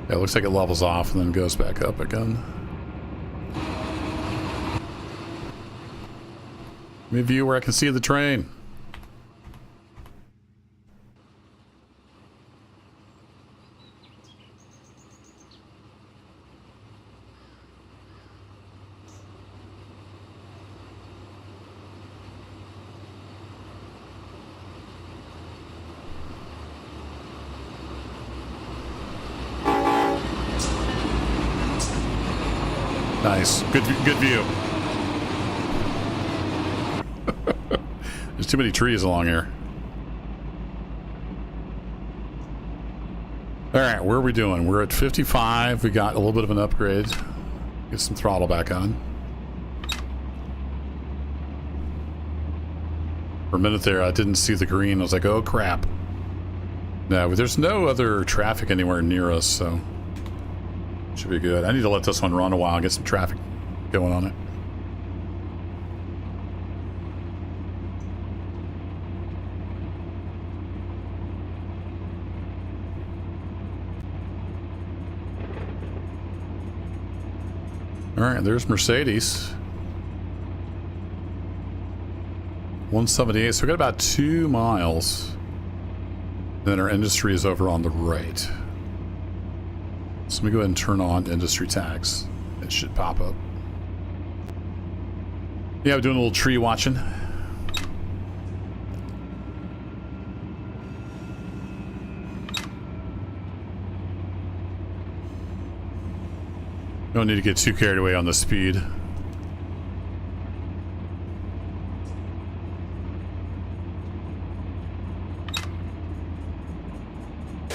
Yeah, it looks like it levels off and then goes back up again. Let me view where I can see the train. Nice. Good view. There's too many trees along here. All right, where are we doing? We're at 55. We got a little bit of an upgrade. Get some throttle back on. For a minute there, I didn't see the green. I was like, oh, crap. No, but there's no other traffic anywhere near us, so should be good. I need to let this one run a while and get some traffic going on it. All right, there's Mercedes. 178, so we got about 2 miles. Then our industry is over on the right. So let me go ahead and turn on industry tags. It should pop up. Yeah, we're doing a little tree watching. Don't need to get too carried away on the speed.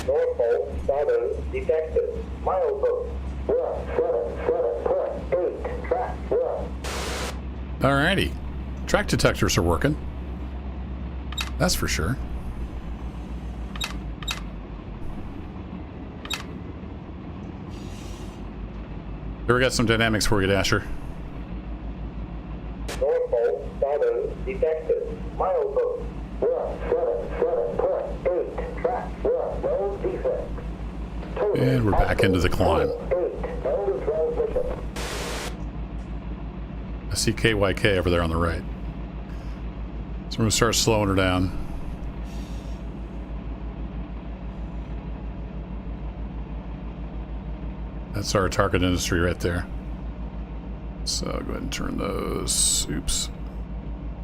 North Pole, southern, detected. Milepost. 177.8. Track 1. Alrighty. Track detectors are working. That's for sure. Here we got some dynamics for you, Dasher. North Pole, southern, detected. Milepost. 177.8. Track 1. No defects. Total And we're back into the climb. 8. No transmission. I see KYK over there on the right. So we're going to start slowing her down. That's our target industry right there. So go ahead and turn those. Oops.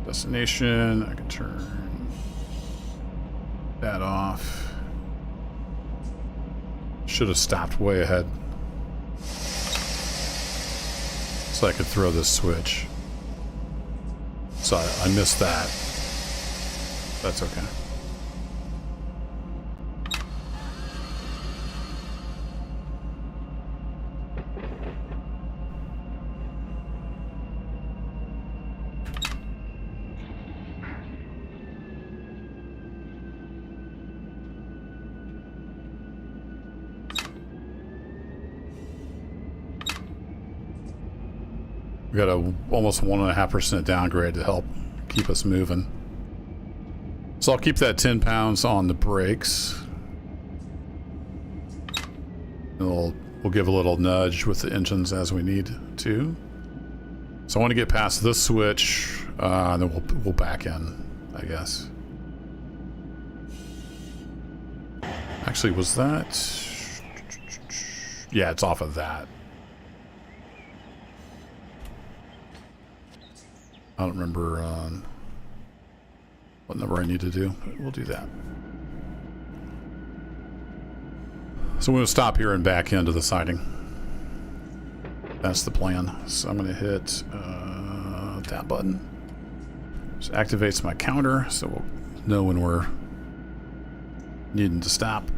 Destination. I can turn that off. Should have stopped way ahead. So I could throw this switch. So I missed that. That's okay. We got a almost 1.5% downgrade to help keep us moving. So I'll keep that 10 pounds on the brakes. And we'll give a little nudge with the engines as we need to. So I want to get past this switch, and then we'll back in, I guess. Actually, was that? Yeah, it's off of that. I don't remember what number I need to do, but we'll do that. So we're going to stop here and back into the siding. That's the plan. So I'm going to hit that button. Which activates my counter, so we'll know when we're needing to stop.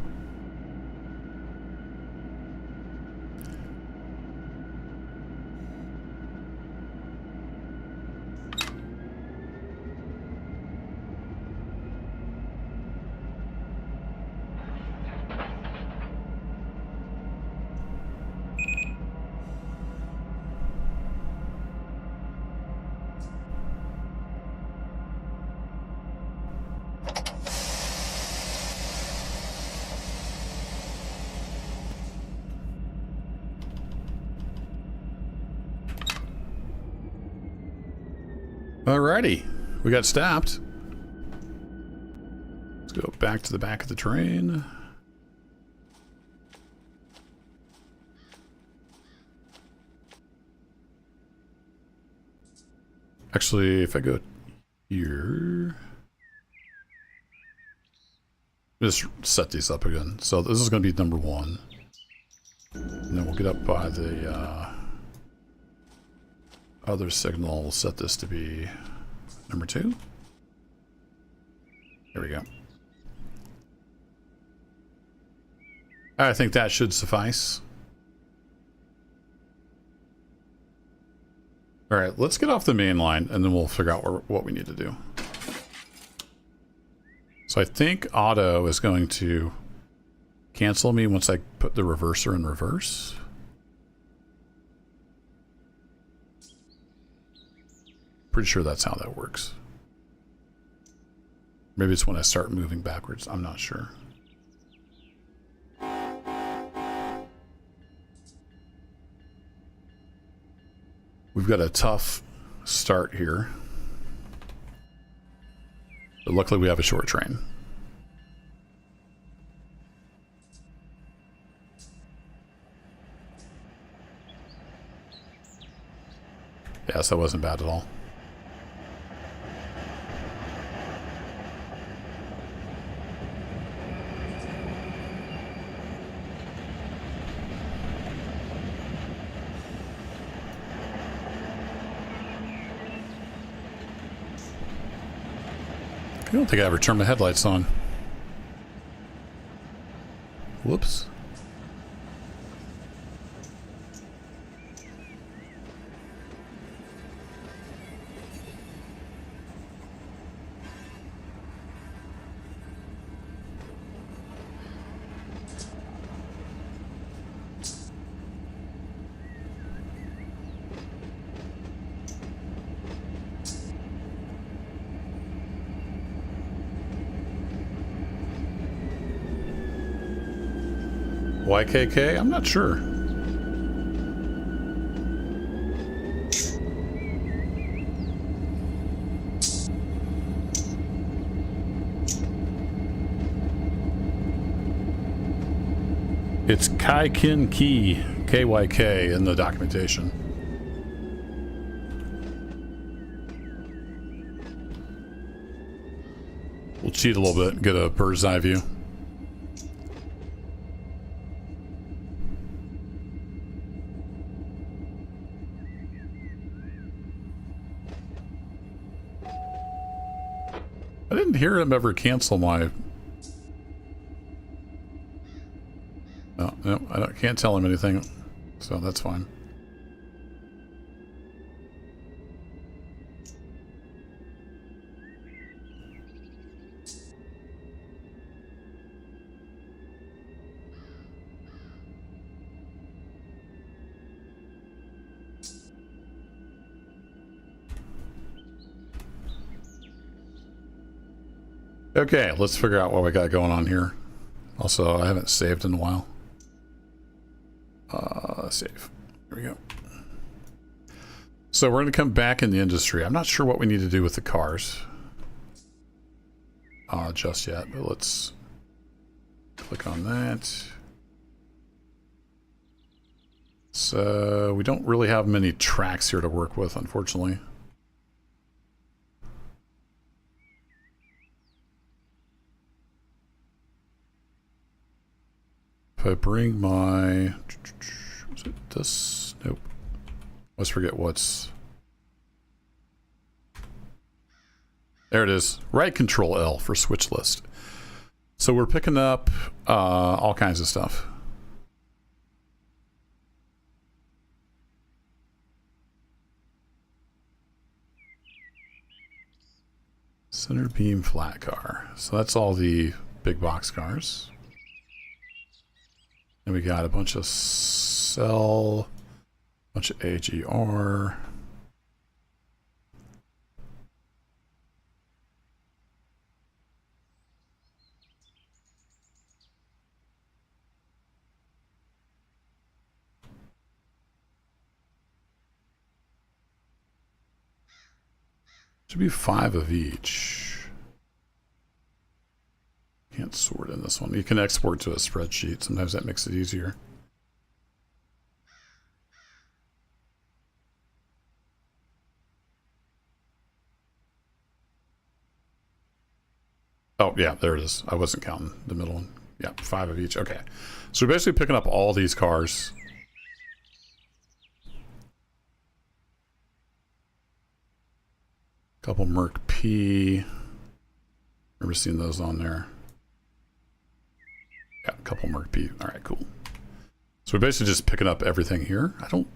Alrighty, we got stopped. Let's go back to the back of the train. Actually, if I go here, just set these up again. So this is going to be number 1. And then we'll get up by the other signal, we'll set this to be number 2. There we go. I think that should suffice. All right, let's get off the main line and then we'll figure out what we need to do. So I think auto is going to cancel me once I put the reverser in reverse. Pretty sure that's how that works. Maybe it's when I start moving backwards. I'm not sure. We've got a tough start here. But luckily we have a short train. Yes, that wasn't bad at all. I don't think I ever turned my headlights on. Whoops. YKK? I'm not sure. It's Kai Kin Ki, KYK in the documentation. We'll cheat a little bit, get a bird's eye view. I didn't hear him ever cancel my... No, I can't tell him anything, so that's fine. Okay, let's figure out what we got going on here. Also, I haven't saved in a while. Save. There we go. So we're going to come back in the industry. I'm not sure what we need to do with the cars just yet, but let's click on that. So we don't really have many tracks here to work with, unfortunately. If I bring my... Is it this? Nope. Let's forget what's... There it is. Right control L for switch list. So we're picking up all kinds of stuff. Center beam flat car. So that's all the big box cars. And we got a bunch of cell, bunch of AGR. Should be 5 of each. Can't sort in this one. You can export to a spreadsheet. Sometimes that makes it easier. Oh, yeah, there it is. I wasn't counting the middle one. Yeah, 5 of each. Okay. So we're basically picking up all these cars. Couple Merc P. Remember seeing those on there. Yeah, a couple Merc P. All right, cool. So we're basically just picking up everything here. I don't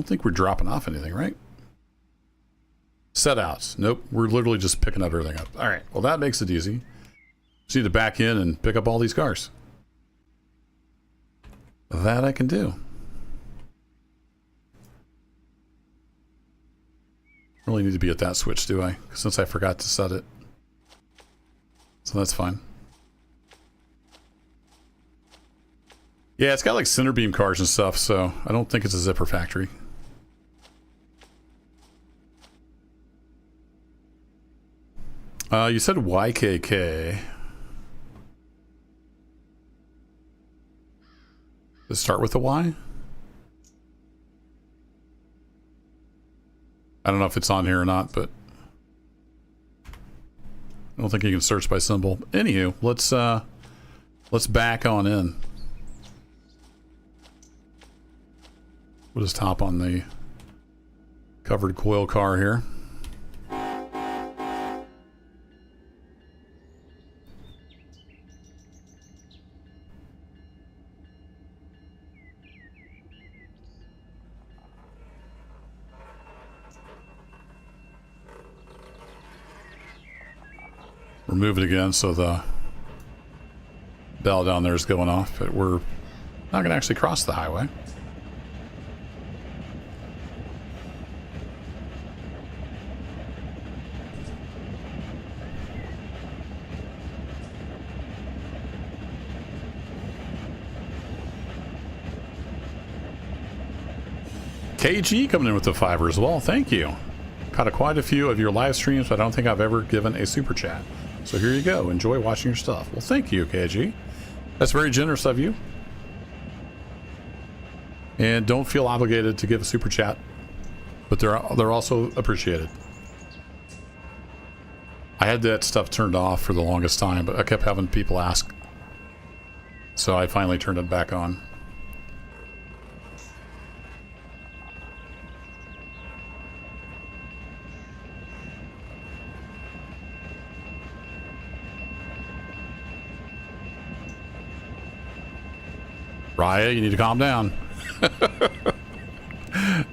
think we're dropping off anything, right? Set outs. Nope, we're literally just picking up everything up. All right, well, that makes it easy. Just need to back in and pick up all these cars. That I can do. Really need to be at that switch, do I? Since I forgot to set it. So that's fine. Yeah, it's got like center beam cars and stuff, so I don't think it's a zipper factory. You said YKK. Does it start with a Y? I don't know if it's on here or not, but I don't think you can search by symbol. Anywho, let's back on in. We'll just hop on the covered coil car here. Remove it again so the bell down there is going off, but we're not going to actually cross the highway. KG coming in with the $5 as well. Thank you. Caught quite a few of your live streams, but I don't think I've ever given a super chat. So here you go. Enjoy watching your stuff. Well, thank you, KG. That's very generous of you. And don't feel obligated to give a super chat, but they're also appreciated. I had that stuff turned off for the longest time, but I kept having people ask. So I finally turned it back on. Raya, you need to calm down.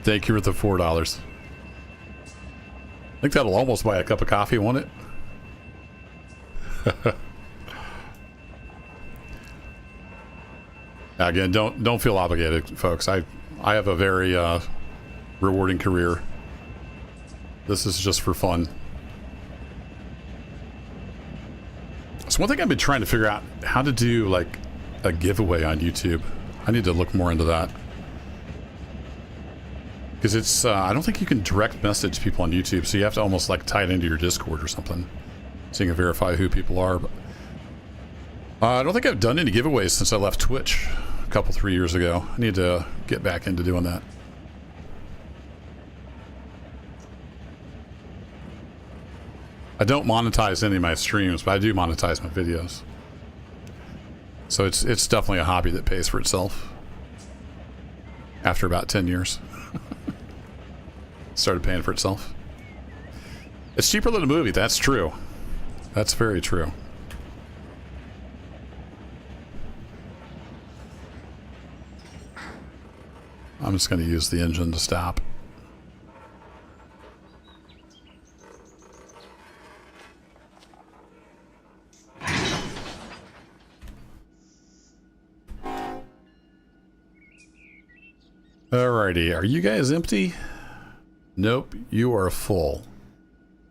Thank you for the $4. I think that'll almost buy a cup of coffee, won't it? Again, don't feel obligated, folks. I have a very rewarding career. This is just for fun. So one thing I've been trying to figure out how to do like a giveaway on YouTube. I need to look more into that. Because it's, I don't think you can direct message people on YouTube, so you have to almost like tie it into your Discord or something, so you can verify who people are. But I don't think I've done any giveaways since I left Twitch a couple, 3 years ago. I need to get back into doing that. I don't monetize any of my streams, but I do monetize my videos. So it's definitely a hobby that pays for itself. After about 10 years. Started paying for itself. It's cheaper than a movie, that's true. That's very true. I'm just going to use the engine to stop. Alrighty, are you guys empty? Nope, you are full.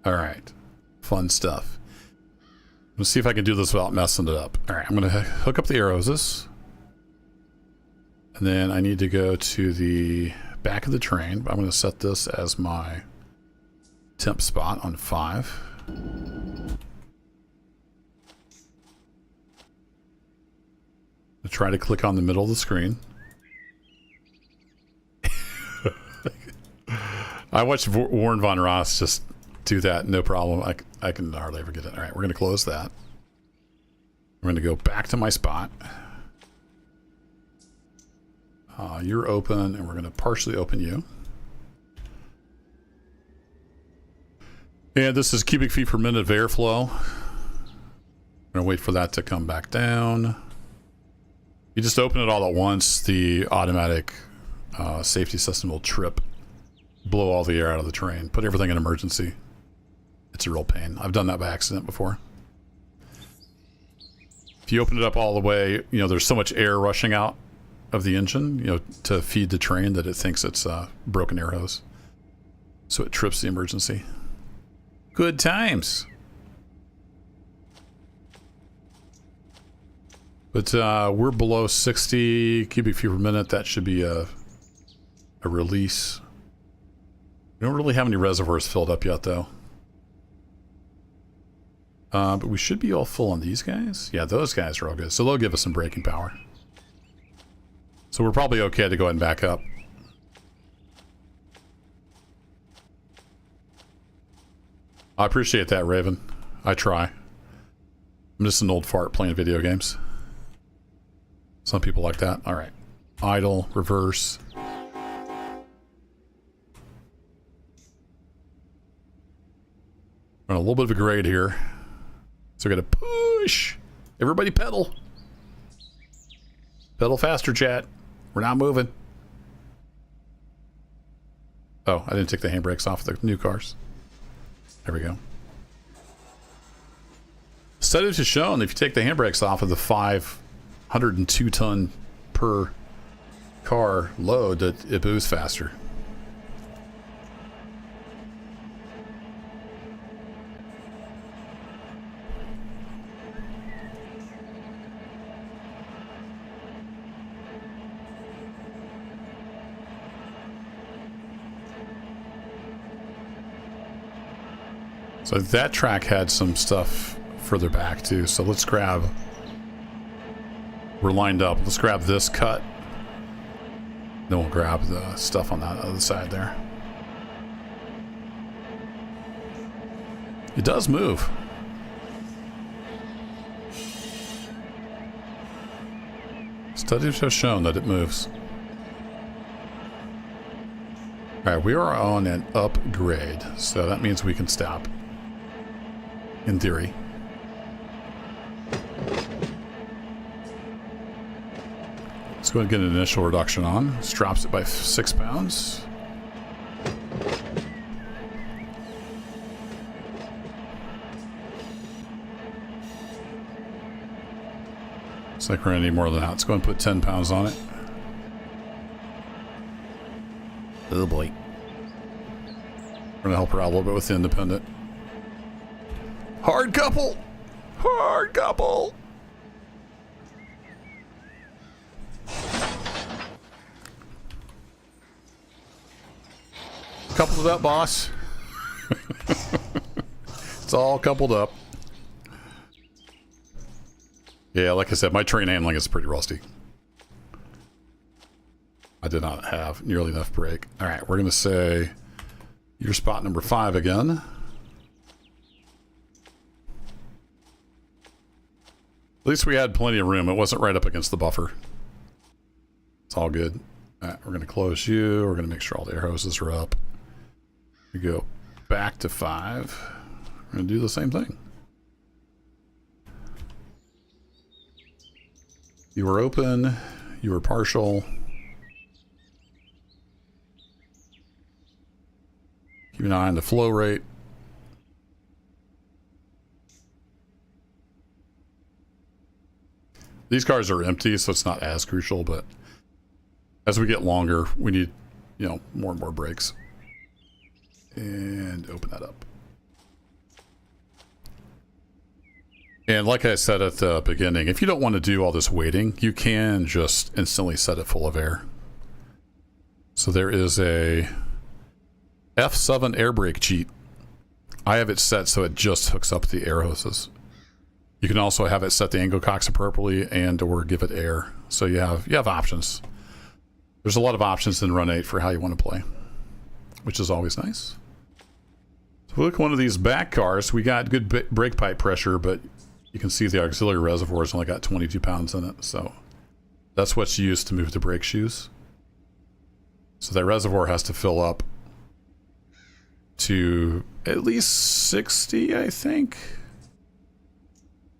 Alright, fun stuff. Let's see if I can do this without messing it up. Alright, I'm going to hook up the air hoses. And then I need to go to the back of the train. I'm going to set this as my temp spot on 5. I'll try to click on the middle of the screen. I watched Warren Von Ross just do that, no problem. I can hardly ever get it. All right, we're going to close that. We're going to go back to my spot. You're open, and we're going to partially open you. And this is cubic feet per minute of airflow. I'm gonna wait for that to come back down. You just open it all at once, the automatic safety system will trip, blow all the air out of the train, put everything in emergency. It's a real pain. I've done that by accident before. If you open it up all the way, you know, there's so much air rushing out of the engine, you know, to feed the train that it thinks it's a broken air hose. So it trips the emergency. Good times. But we're below 60 cubic feet per minute. That should be a release. We don't really have any reservoirs filled up yet, though. But we should be all full on these guys. Yeah, those guys are all good. So they'll give us some braking power. So we're probably okay to go ahead and back up. I appreciate that, Raven. I try. I'm just an old fart playing video games. Some people like that. All right. Idle, reverse. On a little bit of a grade here. So we're going to push. Everybody pedal. Pedal faster, chat. We're not moving. Oh, I didn't take the handbrakes off the new cars. There we go. Studies have shown if you take the handbrakes off of the 502 ton per car load, that it moves faster. So that track had some stuff further back too. So let's grab, we're lined up. Let's grab this cut. Then we'll grab the stuff on that other side there. It does move. Studies have shown that it moves. All right, we are on an upgrade. So that means we can stop. In theory. Let's go ahead and get an initial reduction on. This drops it by 6 pounds. Looks like we're gonna need more than that. Let's go ahead and put 10 pounds on it. Oh boy. We're gonna help her out a little bit with the independent. Hard couple! Hard couple! Coupled it up, boss. It's all coupled up. Yeah, like I said, my train handling is pretty rusty. I did not have nearly enough brake. Alright, we're going to say your spot number 5 again. At least we had plenty of room. It wasn't right up against the buffer. It's all good. All right, we're going to close you. We're going to make sure all the air hoses are up. We go back to 5. We're going to do the same thing. You were open. You were partial. Keep an eye on the flow rate. These cars are empty, so it's not as crucial, but as we get longer, we need, you know, more and more brakes. And open that up. And like I said at the beginning, if you don't want to do all this waiting, you can just instantly set it full of air. So there is a F7 air brake cheat. I have it set so it just hooks up the air hoses. You can also have it set the angle cocks appropriately and or give it air. So you have options. There's a lot of options in Run 8 for how you want to play, which is always nice. So look at one of these back cars. We got good brake pipe pressure, but you can see the auxiliary reservoir's only got 22 pounds in it. So that's what's used to move the brake shoes. So that reservoir has to fill up. to at least 60, I think.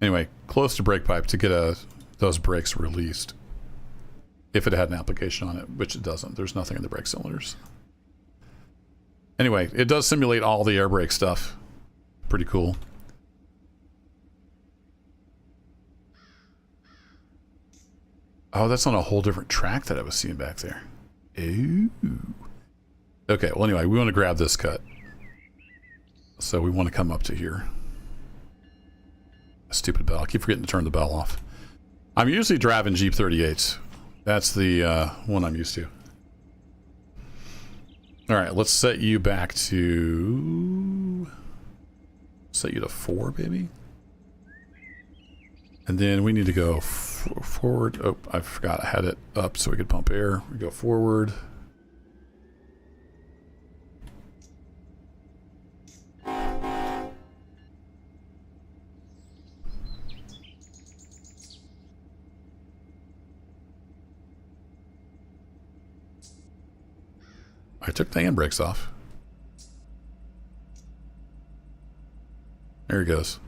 Anyway, close to brake pipe to get those brakes released. If it had an application on it, which it doesn't. There's nothing in the brake cylinders. Anyway, it does simulate all the air brake stuff. Pretty cool. Oh, that's on a whole different track that I was seeing back there. Ooh. Okay, well anyway, we want to grab this cut. So we want to come up to here. Stupid bell. I keep forgetting to turn the bell off. I'm usually driving Jeep 38s. That's the one I'm used to. Alright, let's set you back to... Set you to 4, baby. And then we need to go forward. Oh, I forgot I had it up so we could pump air. We go forward. I took the handbrakes off. There he goes.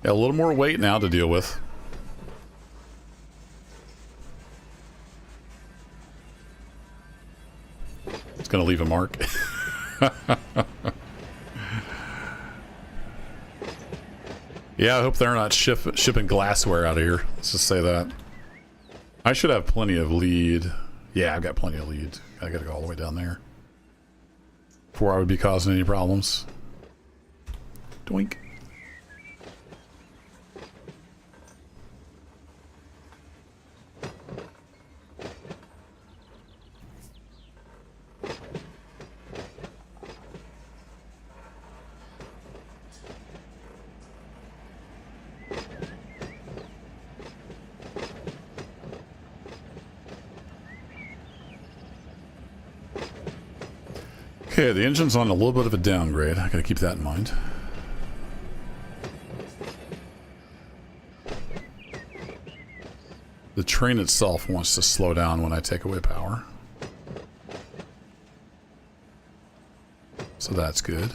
Got a little more weight now to deal with. It's going to leave a mark. Yeah, I hope they're not shipping glassware out of here. Let's just say that. I should have plenty of lead. Yeah, I've got plenty of lead. I gotta go all the way down there before I would be causing any problems. Doink. Okay, the engine's on a little bit of a downgrade. I gotta keep that in mind. The train itself wants to slow down when I take away power. So that's good.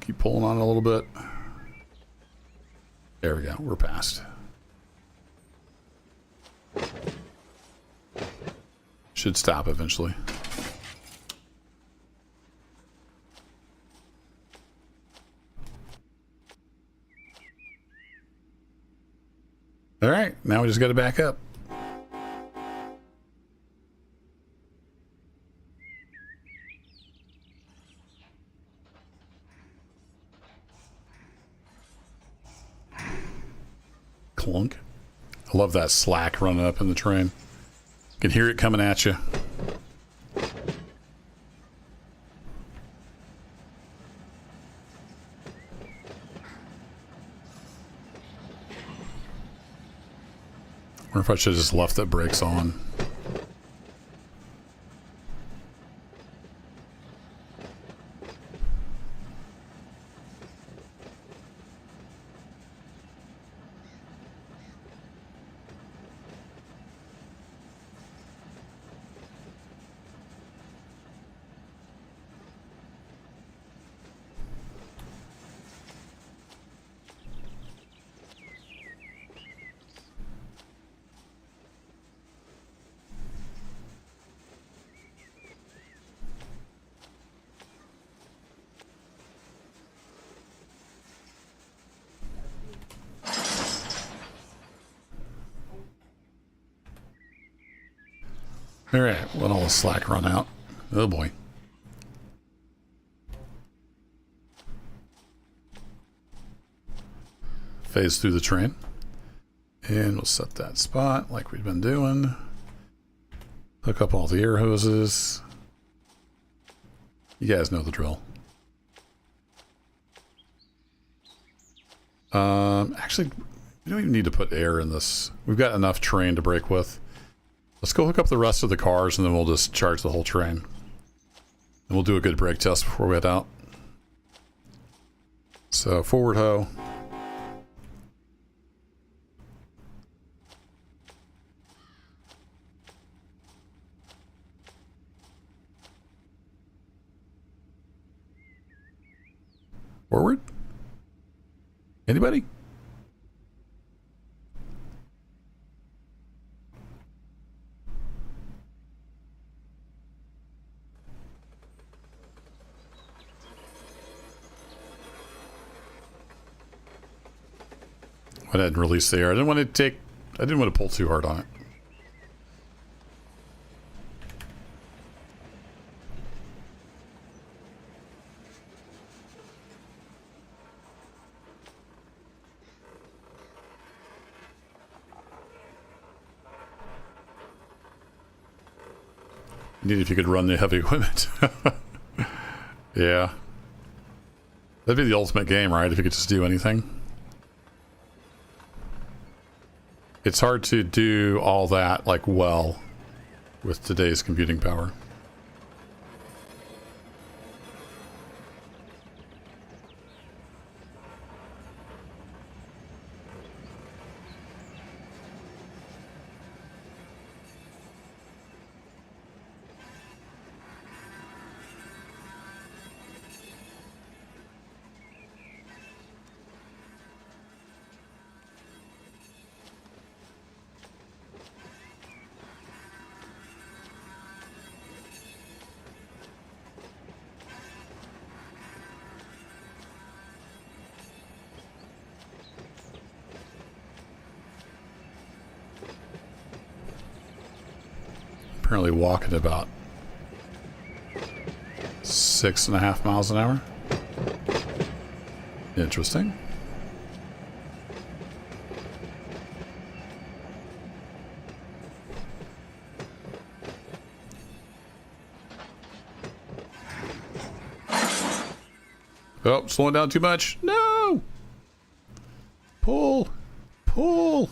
Keep pulling on it a little bit. There we go. We're past. Should stop eventually. All right. Now we just got to back up. Clunk. I love that slack running up in the train. You can hear it coming at you. Or if I should have just left the brakes on. All right, let all the slack run out. Oh boy. Phase through the train. And we'll set that spot like we've been doing. Hook up all the air hoses. You guys know the drill. Actually, we don't even need to put air in this. We've got enough train to brake with. Let's go hook up the rest of the cars and then we'll just charge the whole train. And we'll do a good brake test before we head out. So forward hoe. Forward? Anybody? I didn't release the air. I didn't want to pull too hard on it. Neat if you could run the heavy equipment. Yeah. That'd be the ultimate game, right? If you could just do anything. It's hard to do all that, like, well, with today's computing power. Apparently walking about 6.5 miles an hour. Interesting. Oh, slowing down too much. No! Pull! Pull!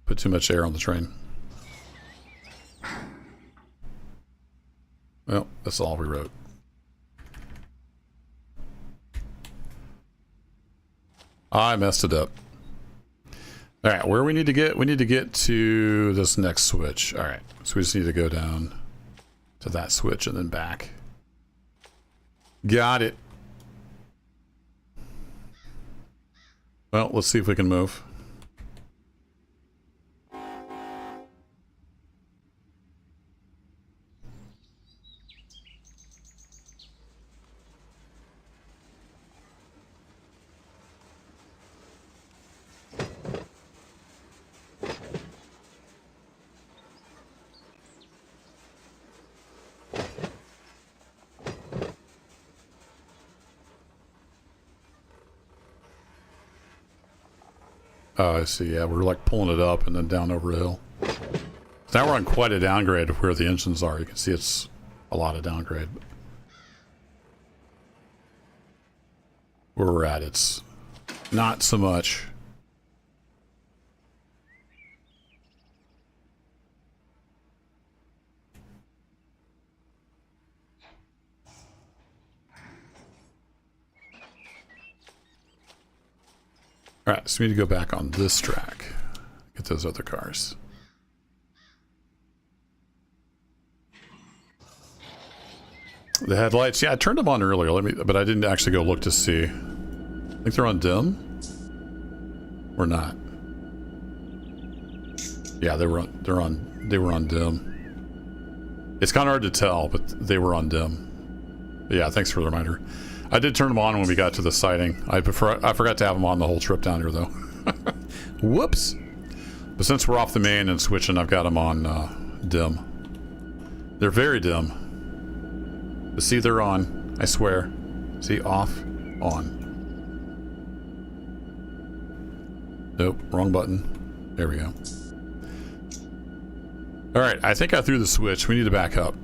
Put too much air on the train. Well, that's all we wrote. I messed it up. All right, where we need to get? We need to get to this next switch. All right, so we just need to go down to that switch and then back. Got it. Well, let's see if we can move. Oh, I see. Yeah, we're like pulling it up and then down over a hill. Now we're on quite a downgrade of where the engines are. You can see it's a lot of downgrade. Where we're at, it's not so much. All right, so we need to go back on this track. Get those other cars. The headlights, yeah, I turned them on earlier, but I didn't actually go look to see. I think they're on dim or not. Yeah, they were on dim. It's kind of hard to tell, but they were on dim. But yeah, thanks for the reminder. I did turn them on when we got to the sighting. I forgot to have them on the whole trip down here, though. Whoops. But since we're off the main and switching, I've got them on dim. They're very dim. But see, they're on. I swear. See, off, on. Nope, wrong button. There we go. Alright, I think I threw the switch. We need to back up.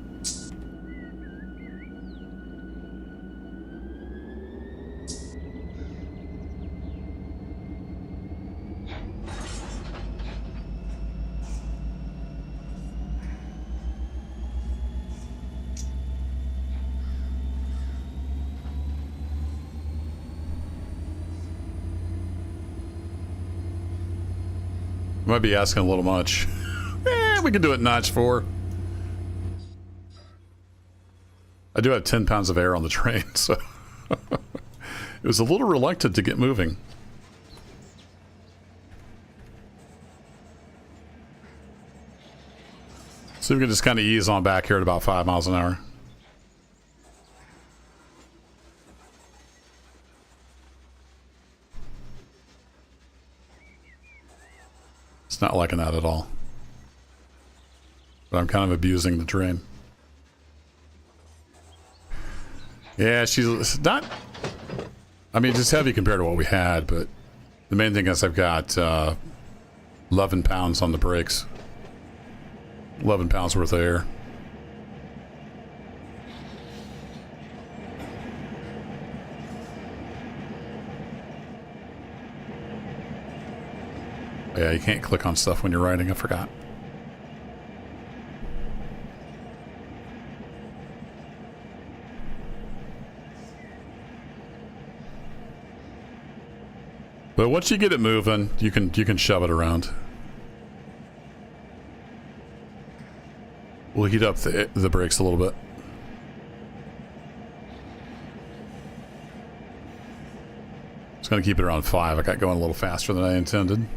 Might be asking a little much. We can do it notch 4. I do have 10 pounds of air on the train, so it was a little reluctant to get moving. So we can just kind of ease on back here at about 5 miles an hour. It's not liking that at all. But I'm kind of abusing the train. Yeah, she's not... I mean, just heavy compared to what we had, but the main thing is I've got 11 pounds on the brakes. 11 pounds worth of air. Yeah, you can't click on stuff when you're riding, I forgot. But once you get it moving, you can shove it around. We'll heat up the brakes a little bit. Just gonna keep it around 5. I got going a little faster than I intended.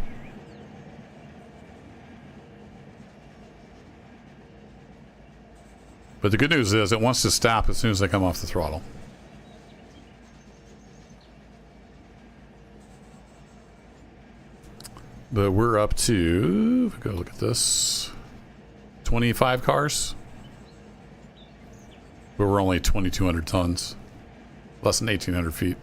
But the good news is it wants to stop as soon as I come off the throttle. But we're up to, if we go look at this, 25 cars. But we're only 2,200 tons. Less than 1,800 feet.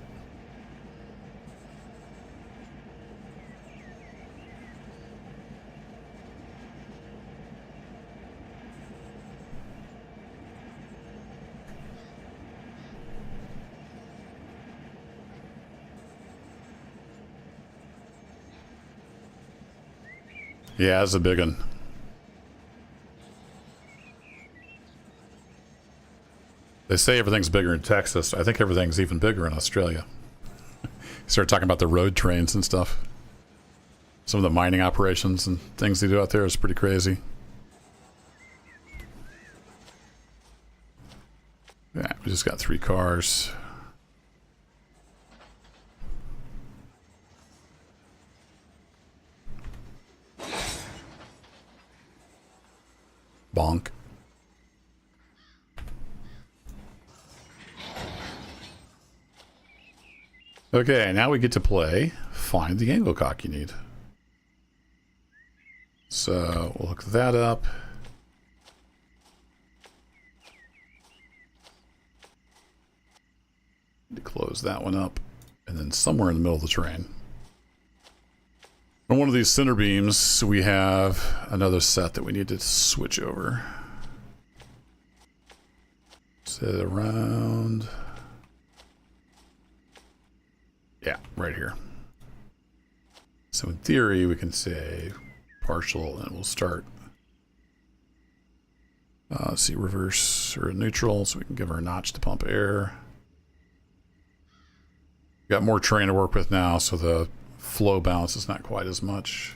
Yeah, it's a big one. They say everything's bigger in Texas. I think everything's even bigger in Australia. Start talking about the road trains and stuff. Some of the mining operations and things they do out there is pretty crazy. Yeah, we just got 3 cars. Bonk. Okay, now we get to play Find the Angle Cock You Need. So we'll look that up. To close that one up, and then somewhere in the middle of the train. On one of these center beams, we have another set that we need to switch over. Set it around. Yeah, right here. So in theory, we can say partial, and we'll start. See, reverse or neutral, so we can give her a notch to pump air. Got more train to work with now, so the flow bounce is not quite as much.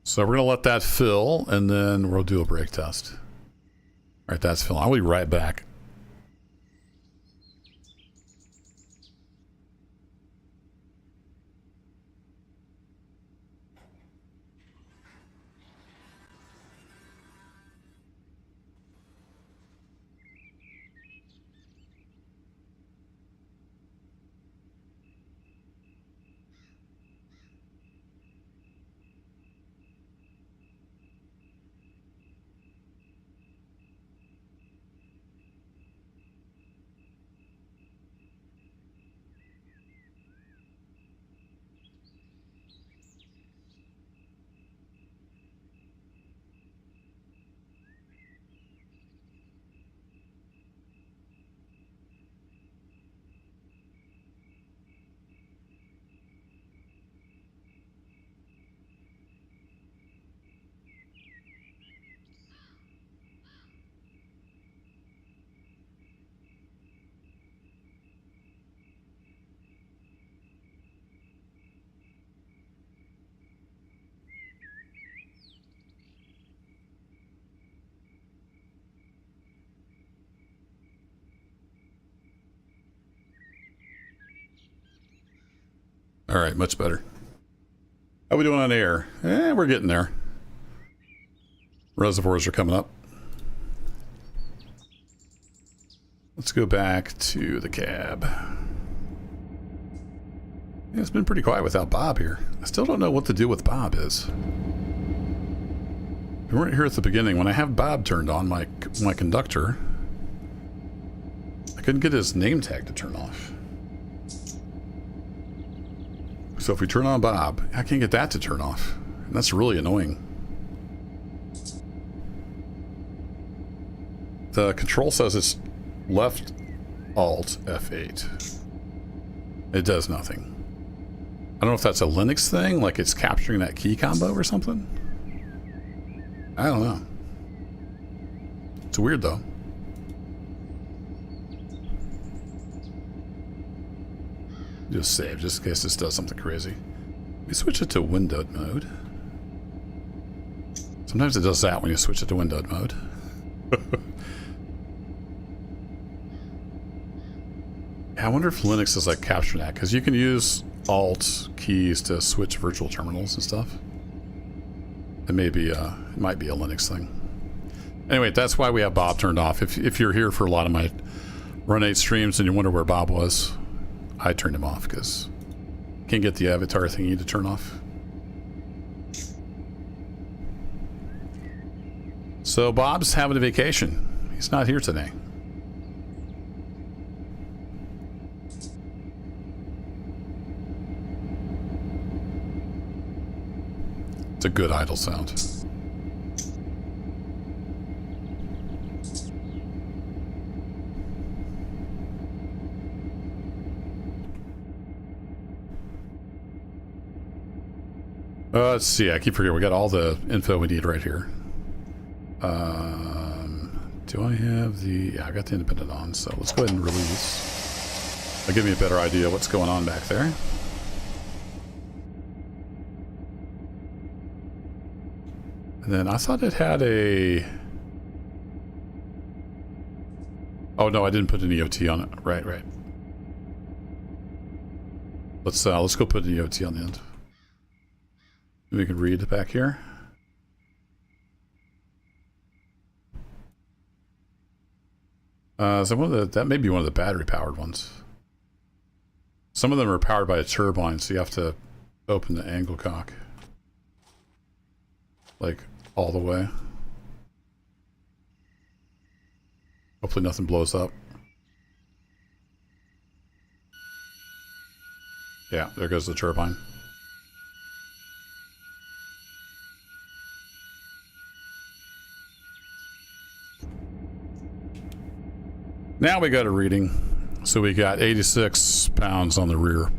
So we're going to let that fill, and then we'll do a brake test. All right, that's filling. I'll be right back. All right, much better. How we doing on air? We're getting there. Reservoirs are coming up. Let's go back to the cab. Yeah, it's been pretty quiet without Bob here. I still don't know what the deal with Bob is. We weren't here at the beginning. When I have Bob turned on, my conductor, I couldn't get his name tag to turn off. So if we turn on Bob, I can't get that to turn off. And that's really annoying. The control says it's left Alt F8. It does nothing. I don't know if that's a Linux thing, like it's capturing that key combo or something. I don't know. It's weird though. Just save, just in case this does something crazy. We switch it to windowed mode. Sometimes it does that when you switch it to windowed mode. I wonder if Linux is like capturing that, because you can use Alt keys to switch virtual terminals and stuff. It may be it might be a Linux thing. Anyway, that's why we have Bob turned off. If you're here for a lot of my Run 8 streams and you wonder where Bob was, I turned him off because can't get the avatar thingy to turn off. So Bob's having a vacation. He's not here today. It's a good idle sound. Let's see. I keep forgetting. We got all the info we need right here. Do I have the... Yeah, I got the independent on, so let's go ahead and release. That'll give me a better idea what's going on back there. And then I thought it had a... Oh, no, I didn't put an EOT on it. Right. Let's go put an EOT on the end. We can read back here. So that may be one of the battery powered ones. Some of them are powered by a turbine, so you have to open the angle cock. Like all the way. Hopefully nothing blows up. Yeah, there goes the turbine. Now we got a reading. So we got 86 pounds on the rear.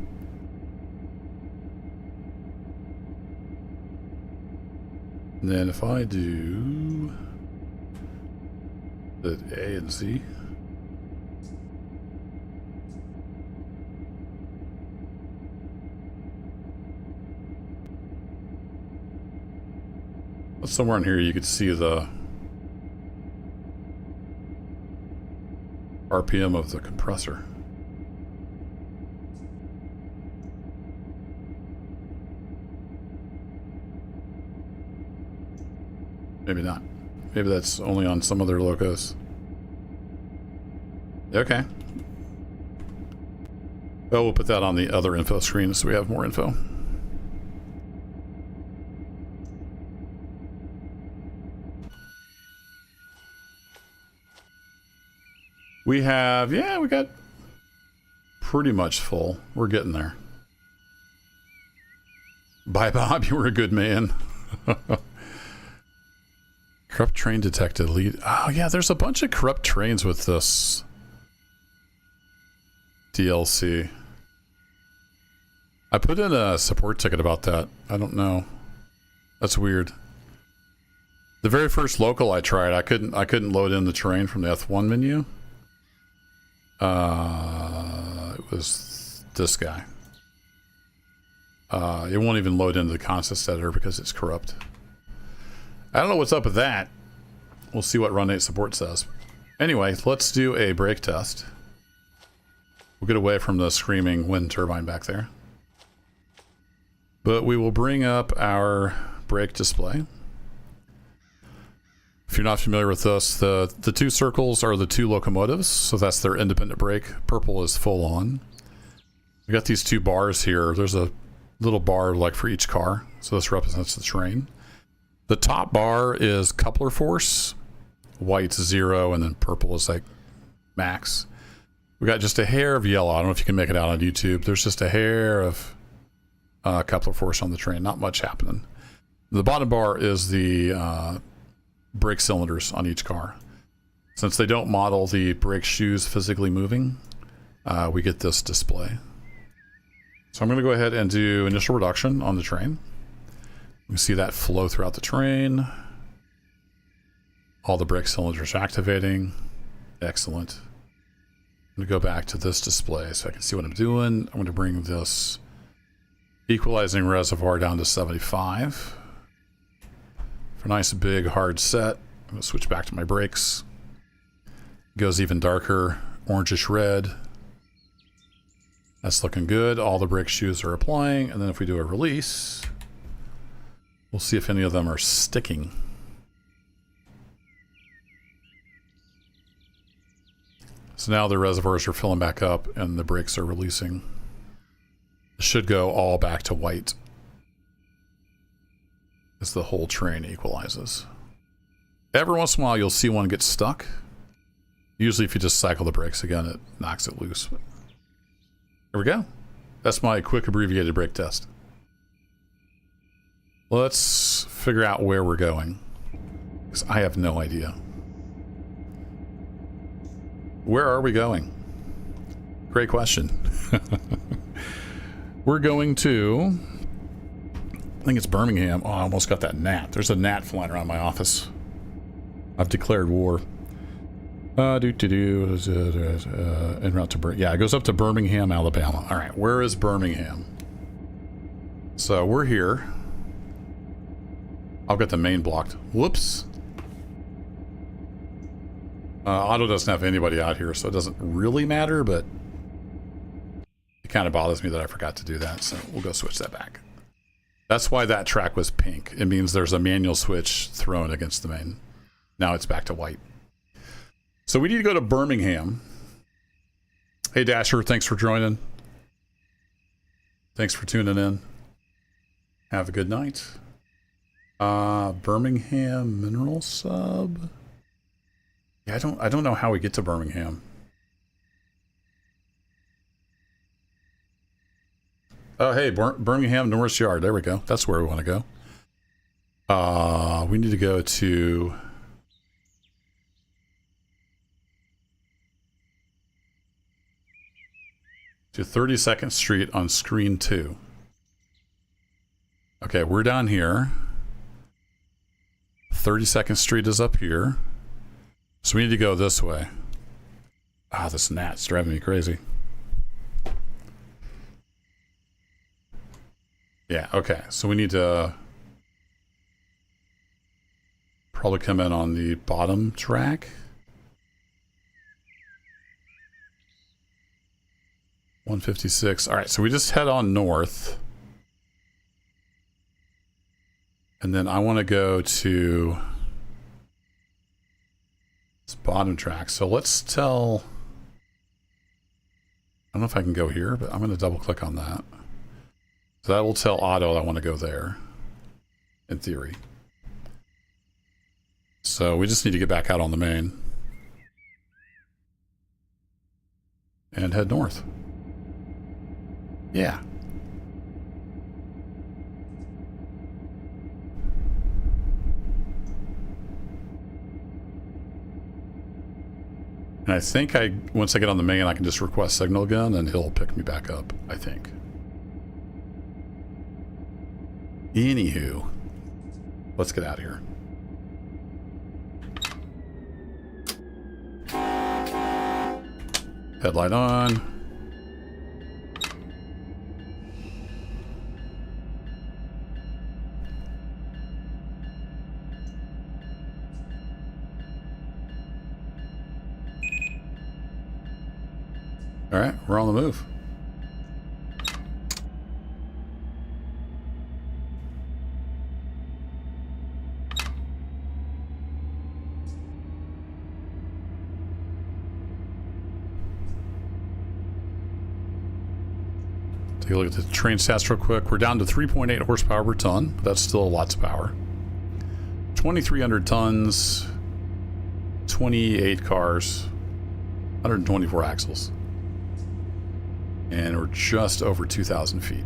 And then if I do the A and Z. Somewhere in here you could see the RPM of the compressor. Maybe not. Maybe that's only on some other locos. Okay. Oh, we'll put that on the other info screen so we have more info. We have, yeah, we got pretty much full. We're getting there. Bye, Bob. You were a good man. Corrupt train detected. Lead. Oh, yeah, there's a bunch of corrupt trains with this DLC. I put in a support ticket about that. I don't know. That's weird. The very first local I tried, I couldn't load in the terrain from the F1 menu. It was this guy. It won't even load into the context editor because it's corrupt. I don't know what's up with that. We'll see what Run 8 support says. Anyway, let's do a brake test. We'll get away from the screaming wind turbine back there. But we will bring up our brake display. If you're not familiar with this, the two circles are the two locomotives, so that's their independent brake. Purple is full on. We got these two bars here. There's a little bar like for each car, so this represents the train. The top bar is coupler force. White's 0, and then purple is like max. We got just a hair of yellow. I don't know if you can make it out on YouTube. There's just a hair of coupler force on the train. Not much happening. The bottom bar is the brake cylinders on each car. Since they don't model the brake shoes physically moving, we get this display. So I'm going to go ahead and do initial reduction on the train. You can see that flow throughout the train. All the brake cylinders activating. Excellent. I'm going to go back to this display so I can see what I'm doing. I'm going to bring this equalizing reservoir down to 75. For a nice big hard set, I'm going to switch back to my brakes. Goes even darker, orangish red. That's looking good. All the brake shoes are applying, and then if we do a release, we'll see if any of them are sticking. So now the reservoirs are filling back up and the brakes are releasing. It should go all back to white as the whole train equalizes. Every once in a while you'll see one get stuck. Usually if you just cycle the brakes again, it knocks it loose. But there we go. That's my quick abbreviated brake test. Let's figure out where we're going, because I have no idea. Where are we going? Great question. We're going to, I think it's Birmingham. Oh, I almost got that gnat. There's a gnat flying around my office. I've declared war. En route to yeah, it goes up to Birmingham, Alabama. All right, where is Birmingham? So we're here. I've got the main blocked. Whoops. Auto doesn't have anybody out here, so it doesn't really matter, but it kind of bothers me that I forgot to do that, so we'll go switch that back. That's why that track was pink. It means there's a manual switch thrown against the main. Now it's back to white. So we need to go to Birmingham. Hey Dasher, thanks for joining. Thanks for tuning in. Have a good night. Birmingham Mineral Sub. Yeah, I don't know how we get to Birmingham. Oh, hey, Birmingham Norris Yard. There we go. That's where we want to go. We need to go to 32nd Street on screen 2. Okay, we're down here. 32nd Street is up here. So we need to go this way. Ah, this gnat's driving me crazy. Yeah, okay. So we need to probably come in on the bottom track. 156. All right, so we just head on north. And then I want to go to this bottom track. So let's tell... I don't know if I can go here, but I'm going to double click on that. So that will tell Auto I want to go there, in theory. So we just need to get back out on the main. And head north. Yeah. And I think once I get on the main, I can just request signal again and he'll pick me back up, I think. Anywho, let's get out of here. Headlight on. All right, we're on the move. Take a look at the train stats real quick. We're down to 3.8 horsepower per ton, but that's still lots of power. 2,300 tons, 28 cars, 124 axles. And we're just over 2,000 feet.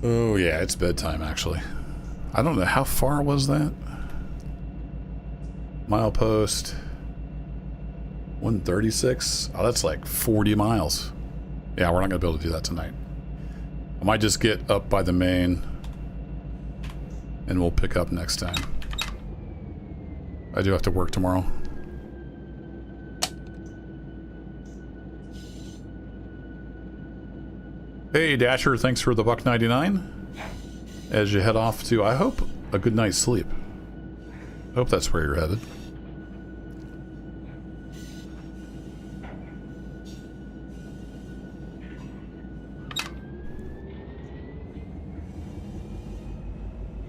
Oh yeah, it's bedtime actually. I don't know, how far was that? Milepost 136. Oh, that's like 40 miles. Yeah, we're not gonna be able to do that tonight. I might just get up by the main and we'll pick up next time. I do have to work tomorrow. Hey Dasher, thanks for the $1.99 as you head off to, I hope, a good night's sleep. I hope that's where you're headed.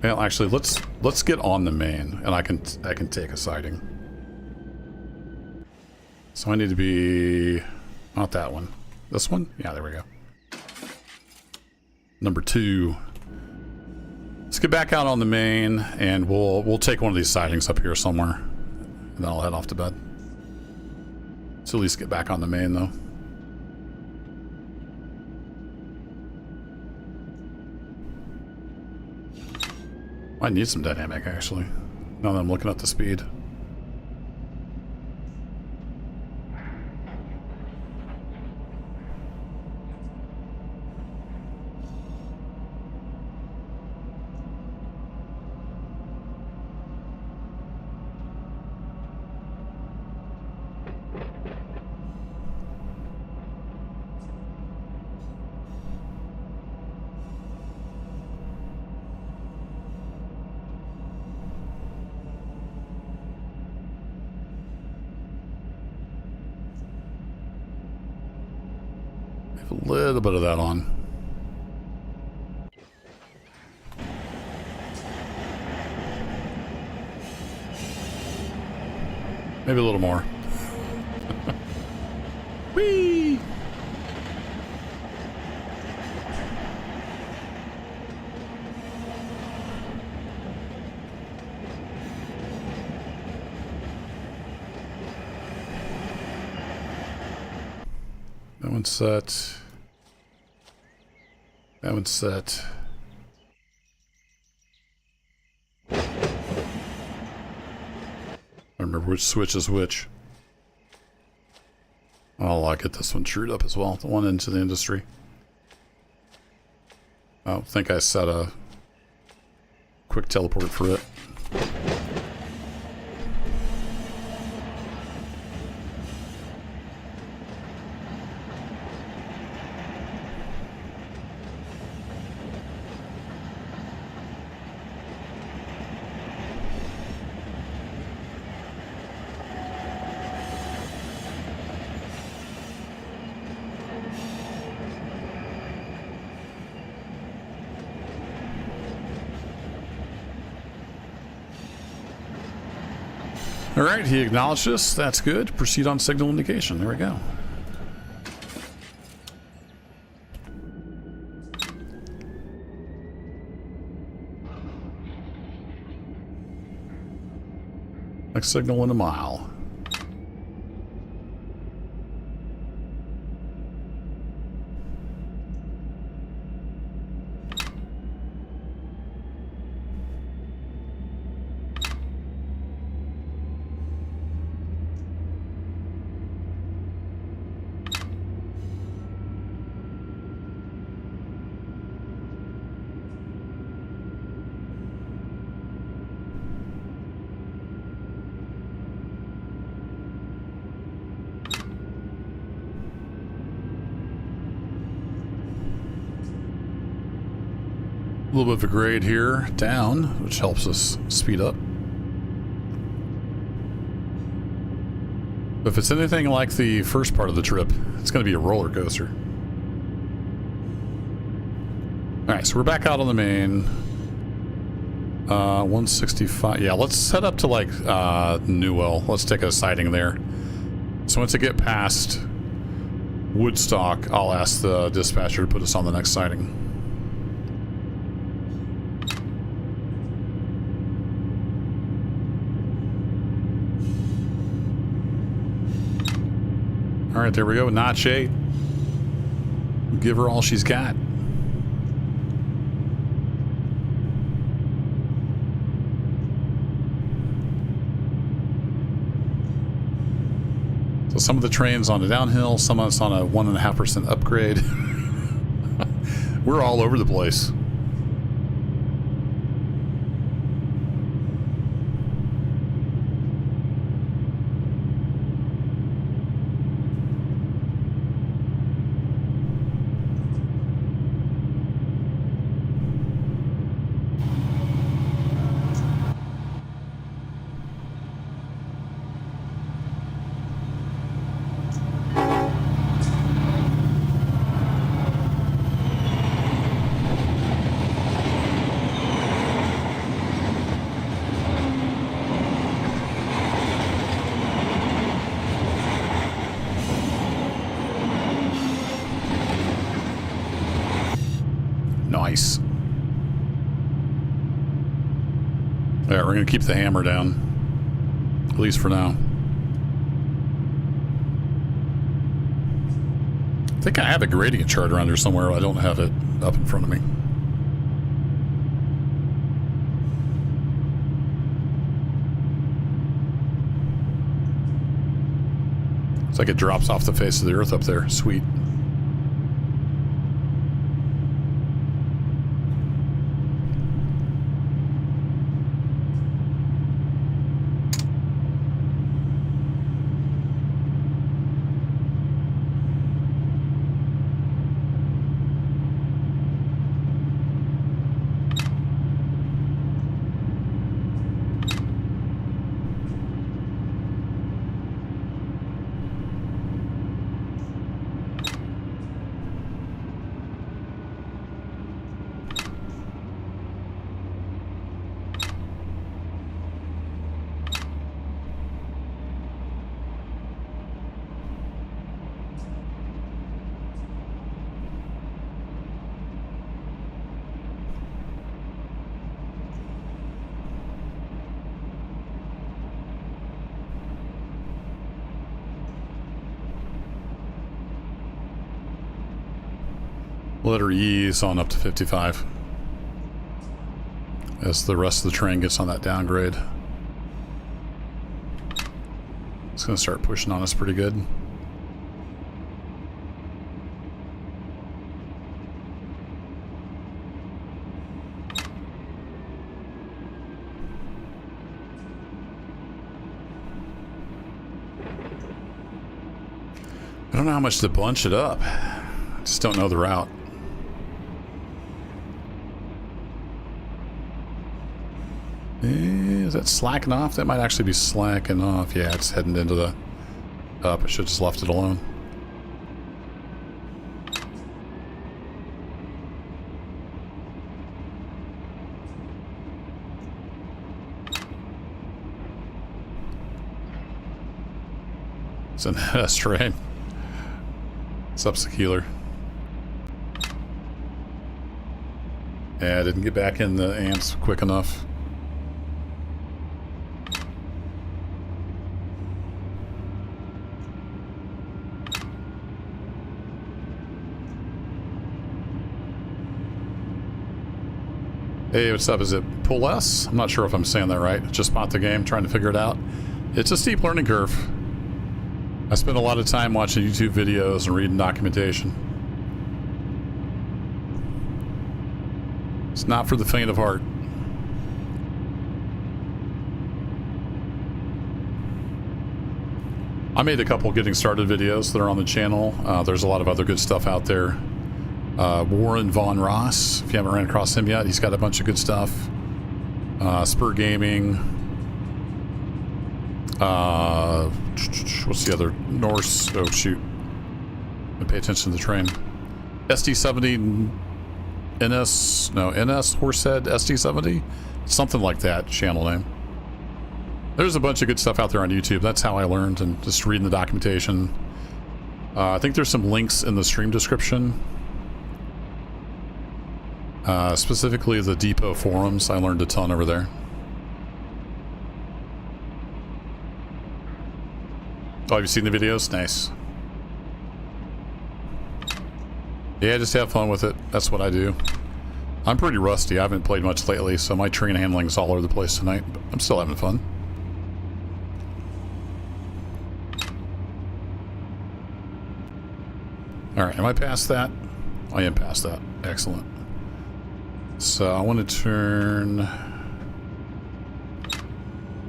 Well, actually, let's get on the main, and I can take a sighting. So I need to be not that one. This one? Yeah, there we go. Number 2. Let's get back out on the main, and we'll take one of these sightings up here somewhere, and then I'll head off to bed. So at least get back on the main, though. Might need some dynamic, actually, now that I'm looking at the speed. A little bit of that on. Maybe a little more. Whee! That one's set. That one's set. I remember which switch is which. Oh, I'll get this one trued up as well. The one into the industry. I think I set a quick teleport for it. All right, he acknowledged us. That's good. Proceed on signal indication. There we go. Next signal in a mile. A little bit of a grade here down, which helps us speed up. If it's anything like the first part of the trip, it's going to be a roller coaster. Alright, so we're back out on the main. 165. Yeah, let's head up to like Newell. Let's take a sighting there. So once I get past Woodstock, I'll ask the dispatcher to put us on the next sighting. Alright, there we go. Notch 8. Give her all she's got. So some of the train's on a downhill, some of it's on a 1.5% upgrade. We're all over the place. Nice. Yeah, we're gonna keep the hammer down, at least for now. I think I have a gradient chart around here somewhere. I don't have it up in front of me. It's like it drops off the face of the earth up there. Sweet. Let her ease on up to 55 as the rest of the train gets on that downgrade. It's going to start pushing on us pretty good. I don't know how much to bunch it up. I just don't know the route. Is that slacking off? That might actually be slacking off. Yeah, it's heading into the up. I should have just left it alone. It's an S train. What's up, Secular? Yeah, I didn't get back in the ants quick enough. Hey, what's up? Is it pull S? I'm not sure if I'm saying that right. Just bought the game, trying to figure it out. It's a steep learning curve. I spend a lot of time watching YouTube videos and reading documentation. It's not for the faint of heart. I made a couple getting started videos that are on the channel. There's a lot of other good stuff out there. Warren Von Ross, if you haven't ran across him yet, he's got a bunch of good stuff. Spur Gaming. What's the other? Norse. Oh, shoot. Pay attention to the train. SD70 NS Horsehead SD70, something like that channel name. There's a bunch of good stuff out there on YouTube. That's how I learned, and just reading the documentation. I think there's some links in the stream description. Specifically the Depot forums. I learned a ton over there. Oh, have you seen the videos? Nice. Yeah, just have fun with it. That's what I do. I'm pretty rusty. I haven't played much lately, so my train handling's all over the place tonight, but I'm still having fun. Alright, am I past that? I am past that. Excellent. So I want to turn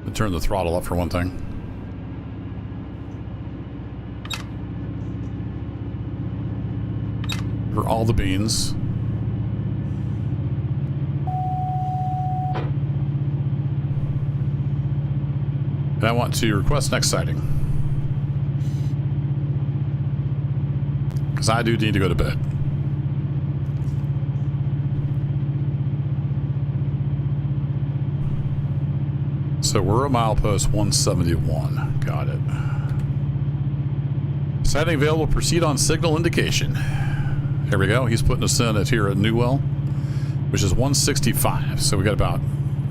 the throttle up for one thing. For all the beans. And I want to request next sighting. Because I do need to go to bed. So we're at milepost 171. Got it. Sighting available. Proceed on signal indication. There we go. He's putting us in at here at Newell, which is 165. So we got about,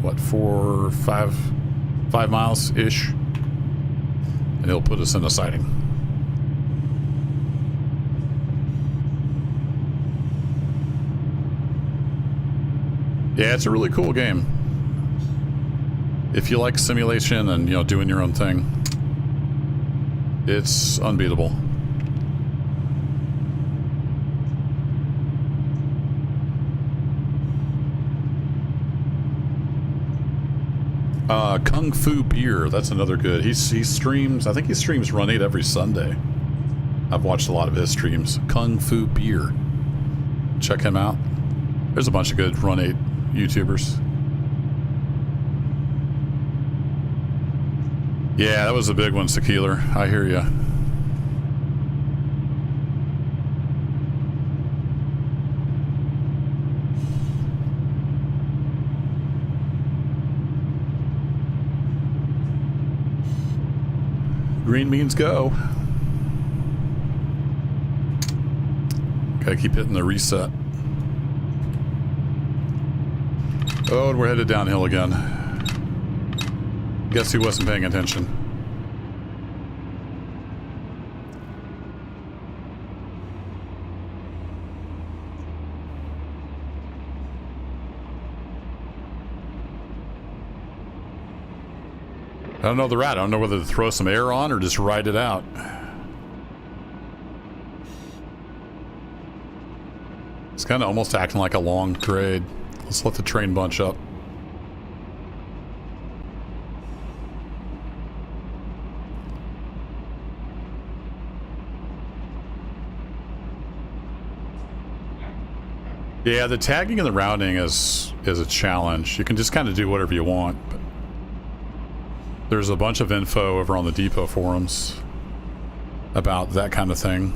what, 5 miles ish, and he'll put us in a sighting. Yeah, it's a really cool game. If you like simulation and, you know, doing your own thing, it's unbeatable. Kung Fu Beer, that's another good. He streams, I think he streams Run 8 every Sunday. I've watched a lot of his streams. Kung Fu Beer. Check him out. There's a bunch of good Run 8 YouTubers. Yeah, that was a big one, Secular. I hear ya. Green means go. Gotta keep hitting the reset. Oh, and we're headed downhill again. Guess who wasn't paying attention? I don't know the route. I don't know whether to throw some air on or just ride it out. It's kind of almost acting like a long grade. Let's let the train bunch up. Yeah, the tagging and the routing is a challenge. You can just kind of do whatever you want, but there's a bunch of info over on the Depot forums about that kind of thing.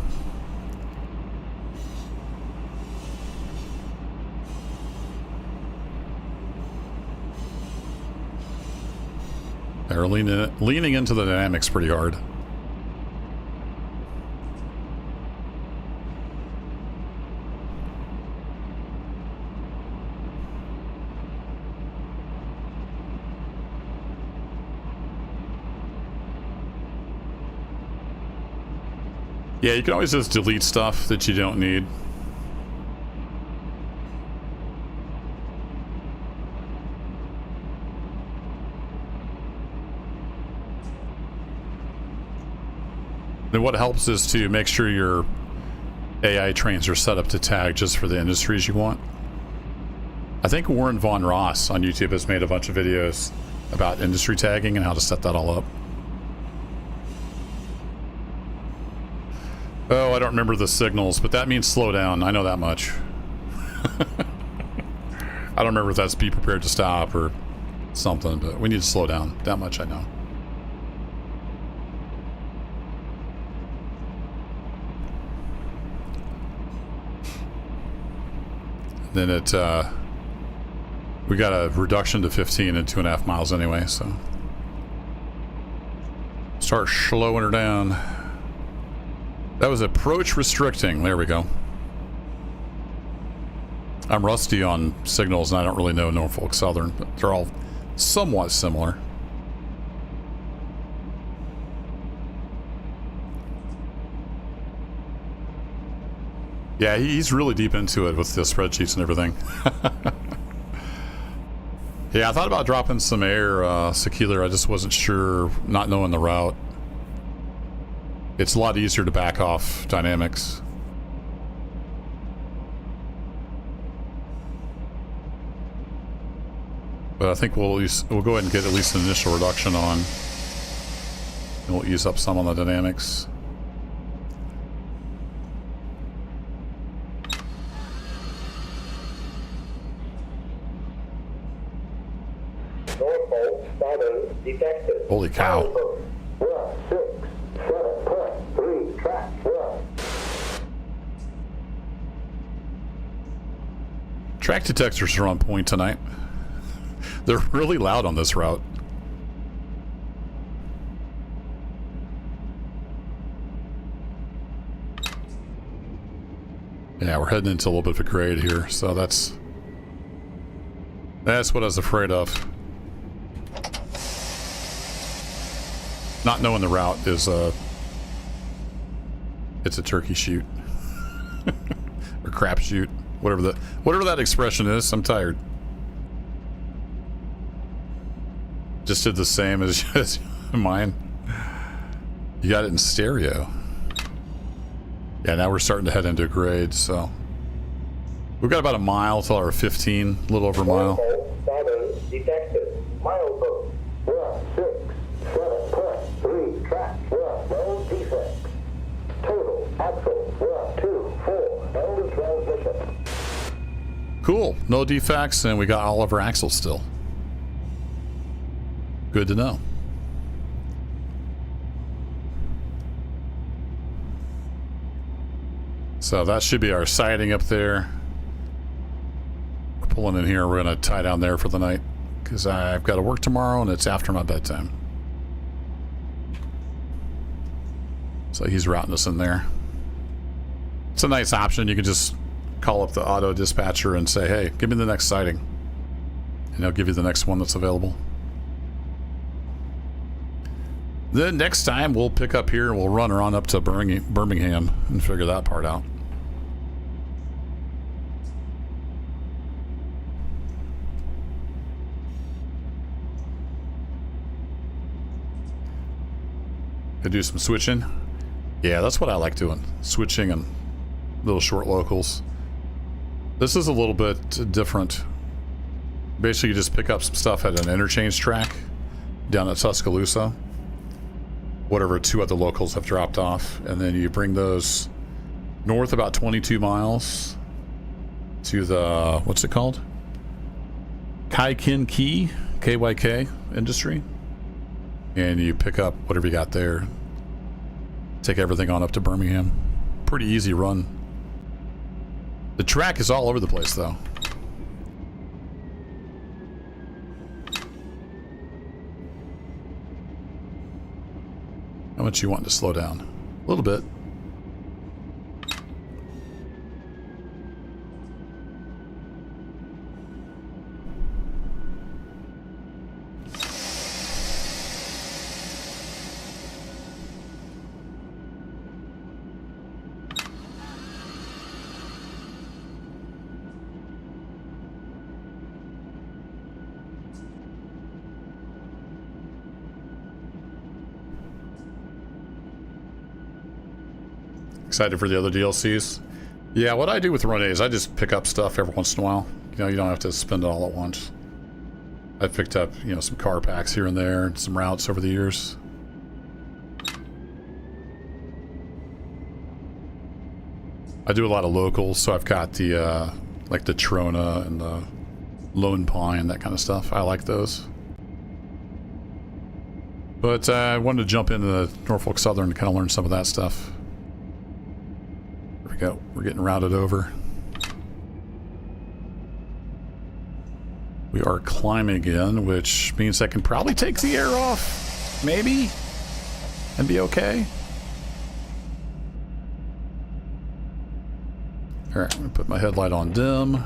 They're leaning into the dynamics pretty hard. Yeah, you can always just delete stuff that you don't need. Then what helps is to make sure your AI trains are set up to tag just for the industries you want. I think Warren Von Ross on YouTube has made a bunch of videos about industry tagging and how to set that all up. Oh, I don't remember the signals, but that means slow down. I know that much. I don't remember if that's be prepared to stop or something, but we need to slow down. That much I know. then we got a reduction to 15 in 2.5 miles anyway, so start slowing her down. That was approach restricting. There we go. I'm rusty on signals and I don't really know Norfolk Southern, but they're all somewhat similar. Yeah, he's really deep into it with the spreadsheets and everything. Yeah, I thought about dropping some air secular. I just wasn't sure, not knowing the route. It's a lot easier to back off dynamics. But I think we'll go ahead and get at least an initial reduction on. And we'll ease up some on the dynamics. Norfolk Southern detected. Holy cow. 167.3 track 1. Track detectors are on point tonight. They're really loud on this route. Yeah, we're heading into a little bit of a grade here, so that's what I was afraid of. Not knowing the route is it's a turkey shoot. Or crap shoot. Whatever that expression is, I'm tired. Just did the same as mine. You got it in stereo. Yeah, now we're starting to head into a grade, so we've got about a mile till our 15, a little over a mile. Southern detected. Milepost 167.3 track 1. No defects. Total axle 124. No transmission. Cool, no defects, and we got all of our axles still. Good to know. So that should be our siding up there. We're pulling in here. We're going to tie down there for the night because I've got to work tomorrow and it's after my bedtime. So he's routing us in there. It's a nice option. You can just call up the auto dispatcher and say, hey, give me the next siding. And they'll give you the next one that's available. Then next time we'll pick up here and we'll run her on up to Birmingham and figure that part out. Could do some switching. Yeah, that's what I like doing. Switching and little short locals. This is a little bit different. Basically, you just pick up some stuff at an interchange track down at Tuscaloosa. Whatever 2 other locals have dropped off, and then you bring those north about 22 miles to the, what's it called? Kaikin Key, KYK industry, and you pick up whatever you got there, take everything on up to Birmingham. Pretty easy run. The track is all over the place though. How much you want to slow down? A little bit. Excited for the other DLCs. Yeah, what I do with Run A is I just pick up stuff every once in a while. You know, you don't have to spend it all at once. I've picked up, you know, some car packs here and there, and some routes over the years. I do a lot of locals, so I've got the, like the Trona and the Lone Pine, that kind of stuff. I like those. But I wanted to jump into the Norfolk Southern to kind of learn some of that stuff. There we go. We're getting routed over. We are climbing again, which means I can probably take the air off, maybe, and be okay. All right, I'm gonna put my headlight on dim.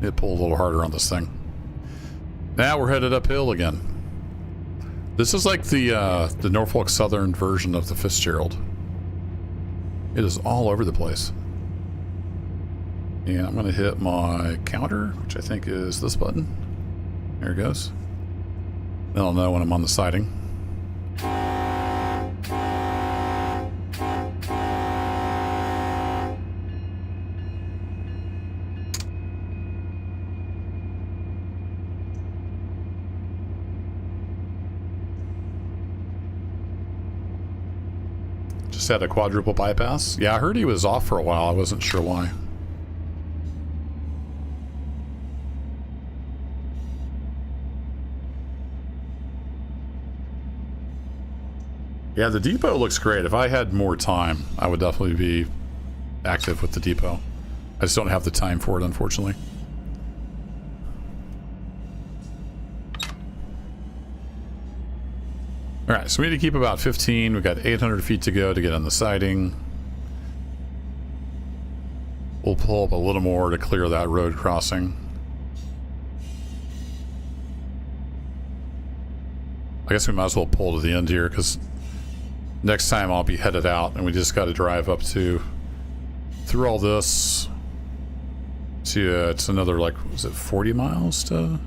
It pulled a little harder on this thing. Now we're headed uphill again. This is like the Norfolk Southern version of the Fitzgerald. It is all over the place. And I'm going to hit my counter, which I think is this button. There it goes. Then I'll know when I'm on the siding. Just had a quadruple bypass. Yeah, I heard he was off for a while. I wasn't sure why. Yeah, the depot looks great. If I had more time, I would definitely be active with the depot. I just don't have the time for it, unfortunately. All right, so we need to keep about 15. We've got 800 feet to go to get on the siding. We'll pull up a little more to clear that road crossing. I guess we might as well pull to the end here because next time I'll be headed out and we just got to drive up to through all this to it's another, like, was it 40 miles to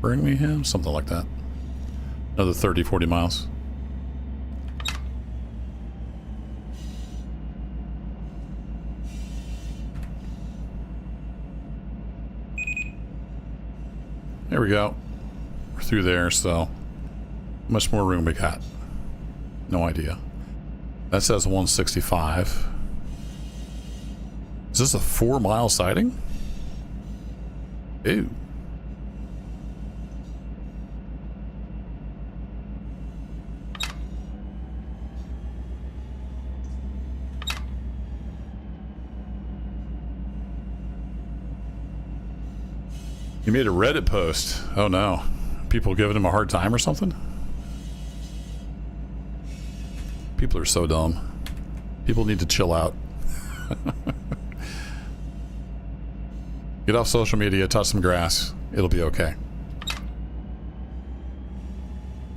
Birmingham? Something like that. Another 30, 40 miles. There we go. We're through there, so how much more room we got? No idea. That says 165. Is this a 4-mile siding? Ew. He made a Reddit post. Oh no. People giving him a hard time or something? People are so dumb. People need to chill out. Get off social media, touch some grass. It'll be okay.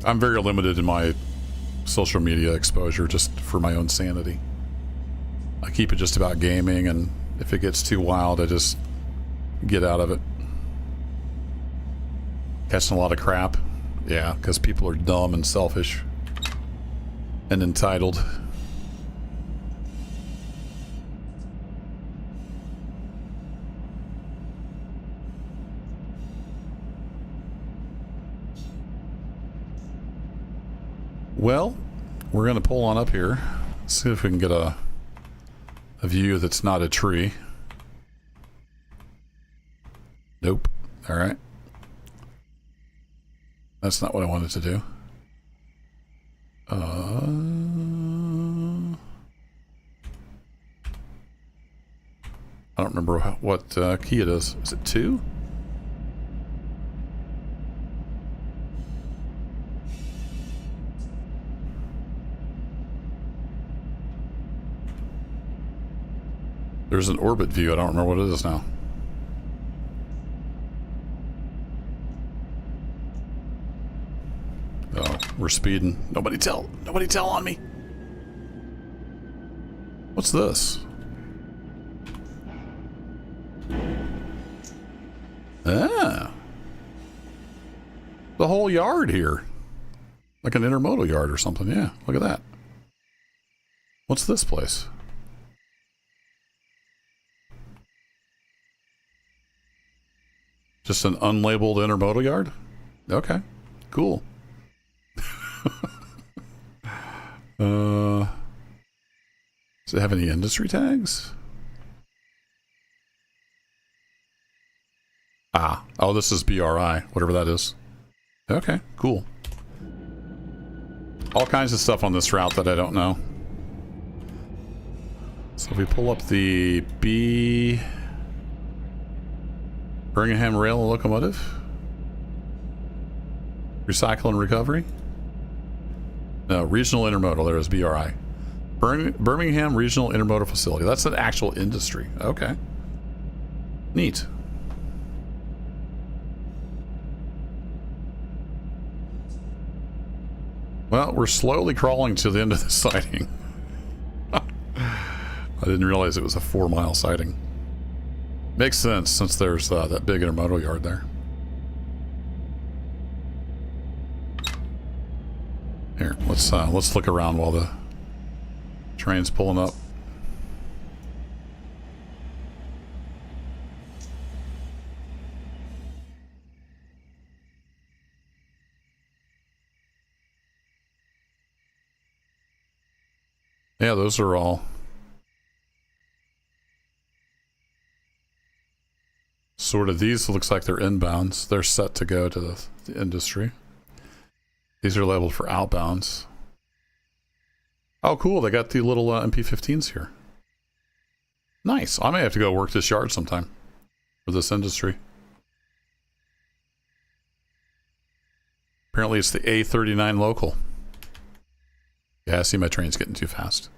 I'm very limited in my social media exposure just for my own sanity. I keep it just about gaming, and if it gets too wild, I just get out of it. Catching a lot of crap. Yeah, because people are dumb and selfish and entitled. Well, we're going to pull on up here. See if we can get a view that's not a tree. Nope. All right. That's not what I wanted to do. I don't remember what key it is. Is it 2? There's an orbit view. I don't remember what it is now. Oh, we're speeding. Nobody tell on me. What's this? Ah. The whole yard here. Like an intermodal yard or something. Yeah, look at that. What's this place? Just an unlabeled intermodal yard? Okay, cool. Does it have any industry tags? Ah, oh, this is BRI, whatever that is. Okay, cool. All kinds of stuff on this route that I don't know. So if we pull up the Birmingham Rail and Locomotive, Recycle and Recovery. No, Regional Intermodal. There is BRI. Birmingham Regional Intermodal Facility. That's an actual industry. Okay. Neat. Well, we're slowly crawling to the end of the sighting. I didn't realize it was a 4-mile sighting. Makes sense since there's that big intermodal yard there. Here, let's look around while the train's pulling up. Yeah, those are all sort of, these looks like they're inbounds. They're set to go to the industry. These are labeled for outbounds. Oh, cool. They got the little MP15s here. Nice. I may have to go work this yard sometime for this industry. Apparently it's the A39 local. Yeah, I see my train's getting too fast.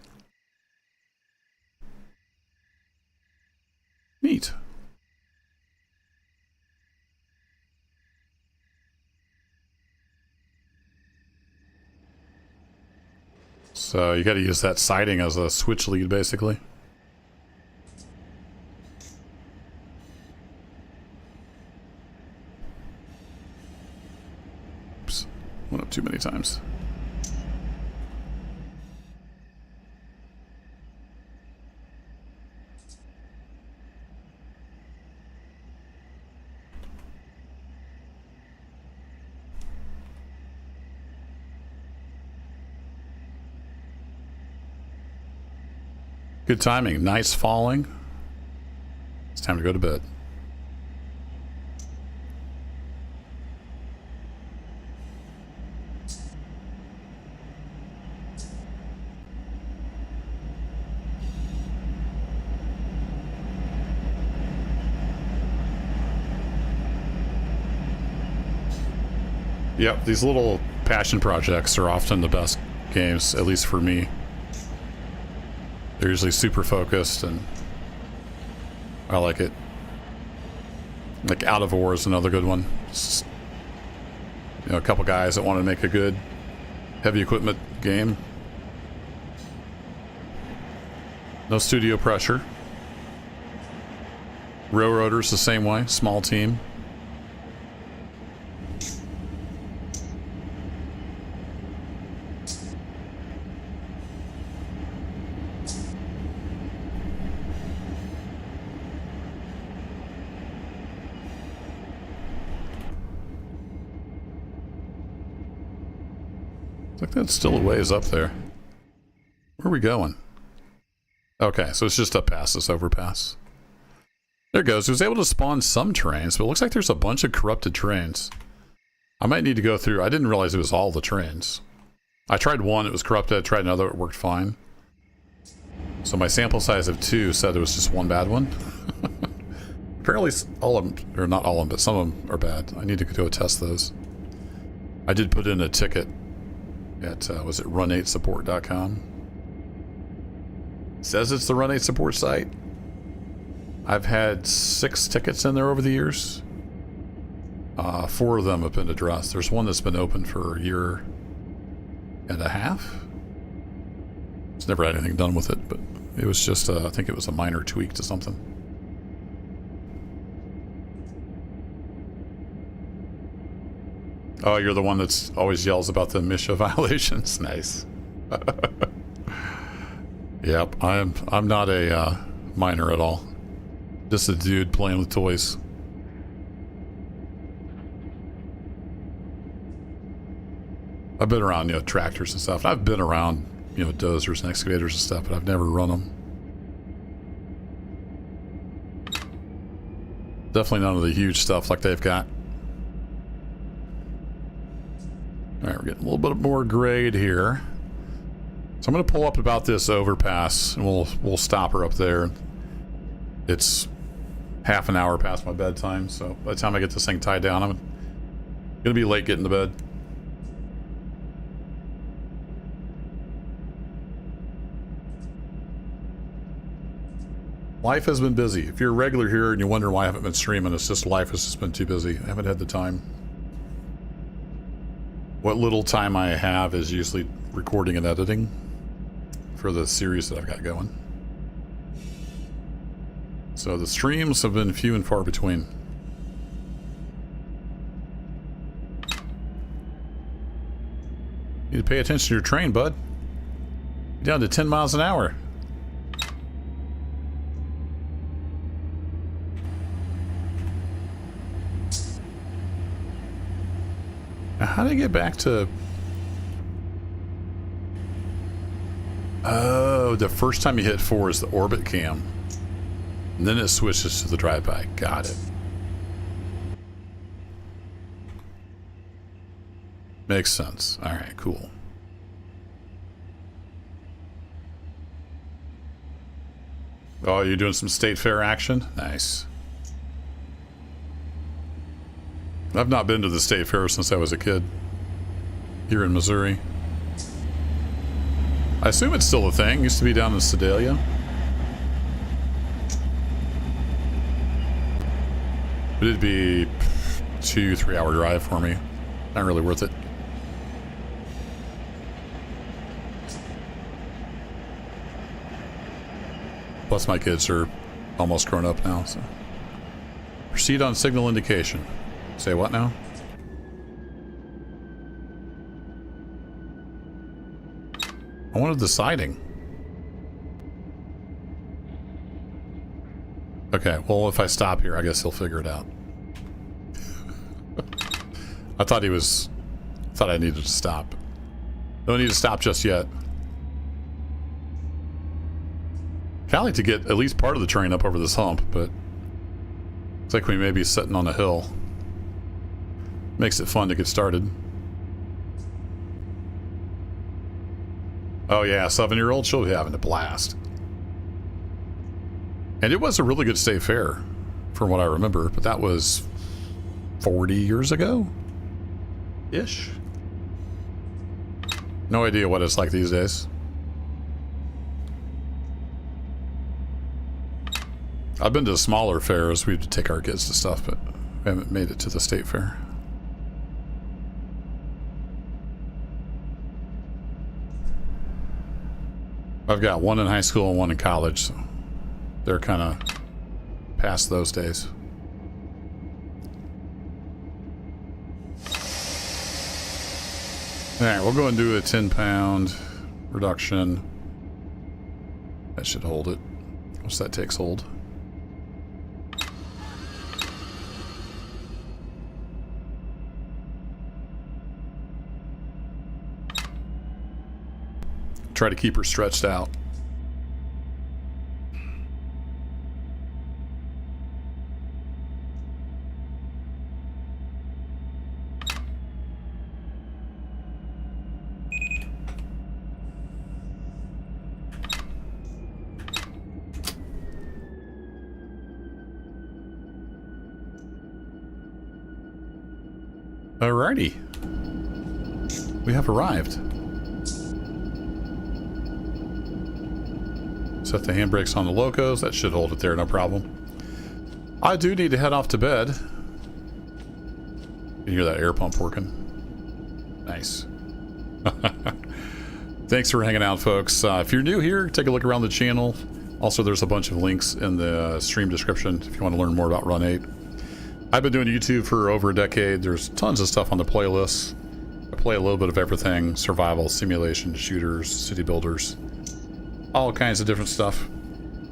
Neat. So you got to use that siding as a switch lead, basically. Oops, went up too many times. Good timing. Nice falling. It's time to go to bed. Yep, these little passion projects are often the best games, at least for me. They're usually super focused, and I like it. Like Out of War is another good one. Just, you know, a couple guys that want to make a good heavy equipment game. No studio pressure. Railroaders the same way, small team. Like that's still a ways up there. Where are we going? Okay, so it's just up past this overpass. There it goes. It was able to spawn some trains, but it looks like there's a bunch of corrupted trains. I might need to go through. I didn't realize it was all the trains. I tried one, it was corrupted. I tried another, it worked fine. So my sample size of 2 said it was just one bad one. Apparently all of them, or not all of them, but some of them are bad. I need to go test those. I did put in a ticket at, was it run8support.com? Says it's the Run8 support site. I've had 6 tickets in there over the years. 4 of them have been addressed. There's one that's been open for a year and a half. It's never had anything done with it, but it was just, I think it was a minor tweak to something. Oh, you're the one that's always yells about the MSHA violations. Nice. Yep, I'm not a minor at all. Just a dude playing with toys. I've been around, you know, tractors and stuff. I've been around, you know, dozers and excavators and stuff, but I've never run them. Definitely none of the huge stuff like they've got. All right, we're getting a little bit more grade here. So I'm going to pull up about this overpass, and we'll stop her up there. It's half an hour past my bedtime, so by the time I get this thing tied down, I'm going to be late getting to bed. Life has been busy. If you're a regular here and you wonder why I haven't been streaming, it's just life has just been too busy. I haven't had the time. What little time I have is usually recording and editing for the series that I've got going. So the streams have been few and far between. You need to pay attention to your train, bud. You're down to 10 miles an hour. Now, how did I get back to... Oh, the first time you hit 4 is the orbit cam. And then it switches to the drive-by. Got it. Makes sense. Alright, cool. Oh, you're doing some state fair action? Nice. I've not been to the state fair since I was a kid. Here in Missouri. I assume it's still a thing. Used to be down in Sedalia. But it'd be 2-3 hour drive for me. Not really worth it. Plus my kids are almost grown up now, so. Proceed on signal indication. Say what now? I wanted the siding. Okay, well, if I stop here, I guess he'll figure it out. I thought I needed to stop. Don't need to stop just yet. Kinda like to get at least part of the train up over this hump, but it's like we may be sitting on a hill. Makes it fun to get started. Oh yeah, 7-year-old, she'll be having a blast. And it was a really good state fair, from what I remember, but that was 40 years ago? Ish. No idea what it's like these days. I've been to smaller fairs. We take our kids to stuff, but we haven't made it to the state fair. I've got one in high school and one in college, so they're kind of past those days. Alright, we'll go and do a 10-pound reduction. That should hold it. Once that takes hold. Try to keep her stretched out. Alrighty. We have arrived. Set the handbrakes on the locos. That should hold it there, no problem. I do need to head off to bed. You hear that air pump working? Nice. Thanks for hanging out, folks. If you're new here, take a look around the channel. Also, there's a bunch of links in the stream description if you want to learn more about Run 8. I've been doing YouTube for over a decade. There's tons of stuff on the playlist. I play a little bit of everything. Survival, simulation, shooters, city builders. All kinds of different stuff.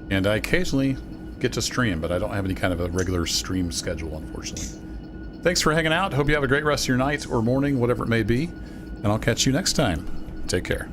And I occasionally get to stream, but I don't have any kind of a regular stream schedule, unfortunately. Thanks for hanging out. Hope you have a great rest of your night or morning, whatever it may be. And I'll catch you next time. Take care.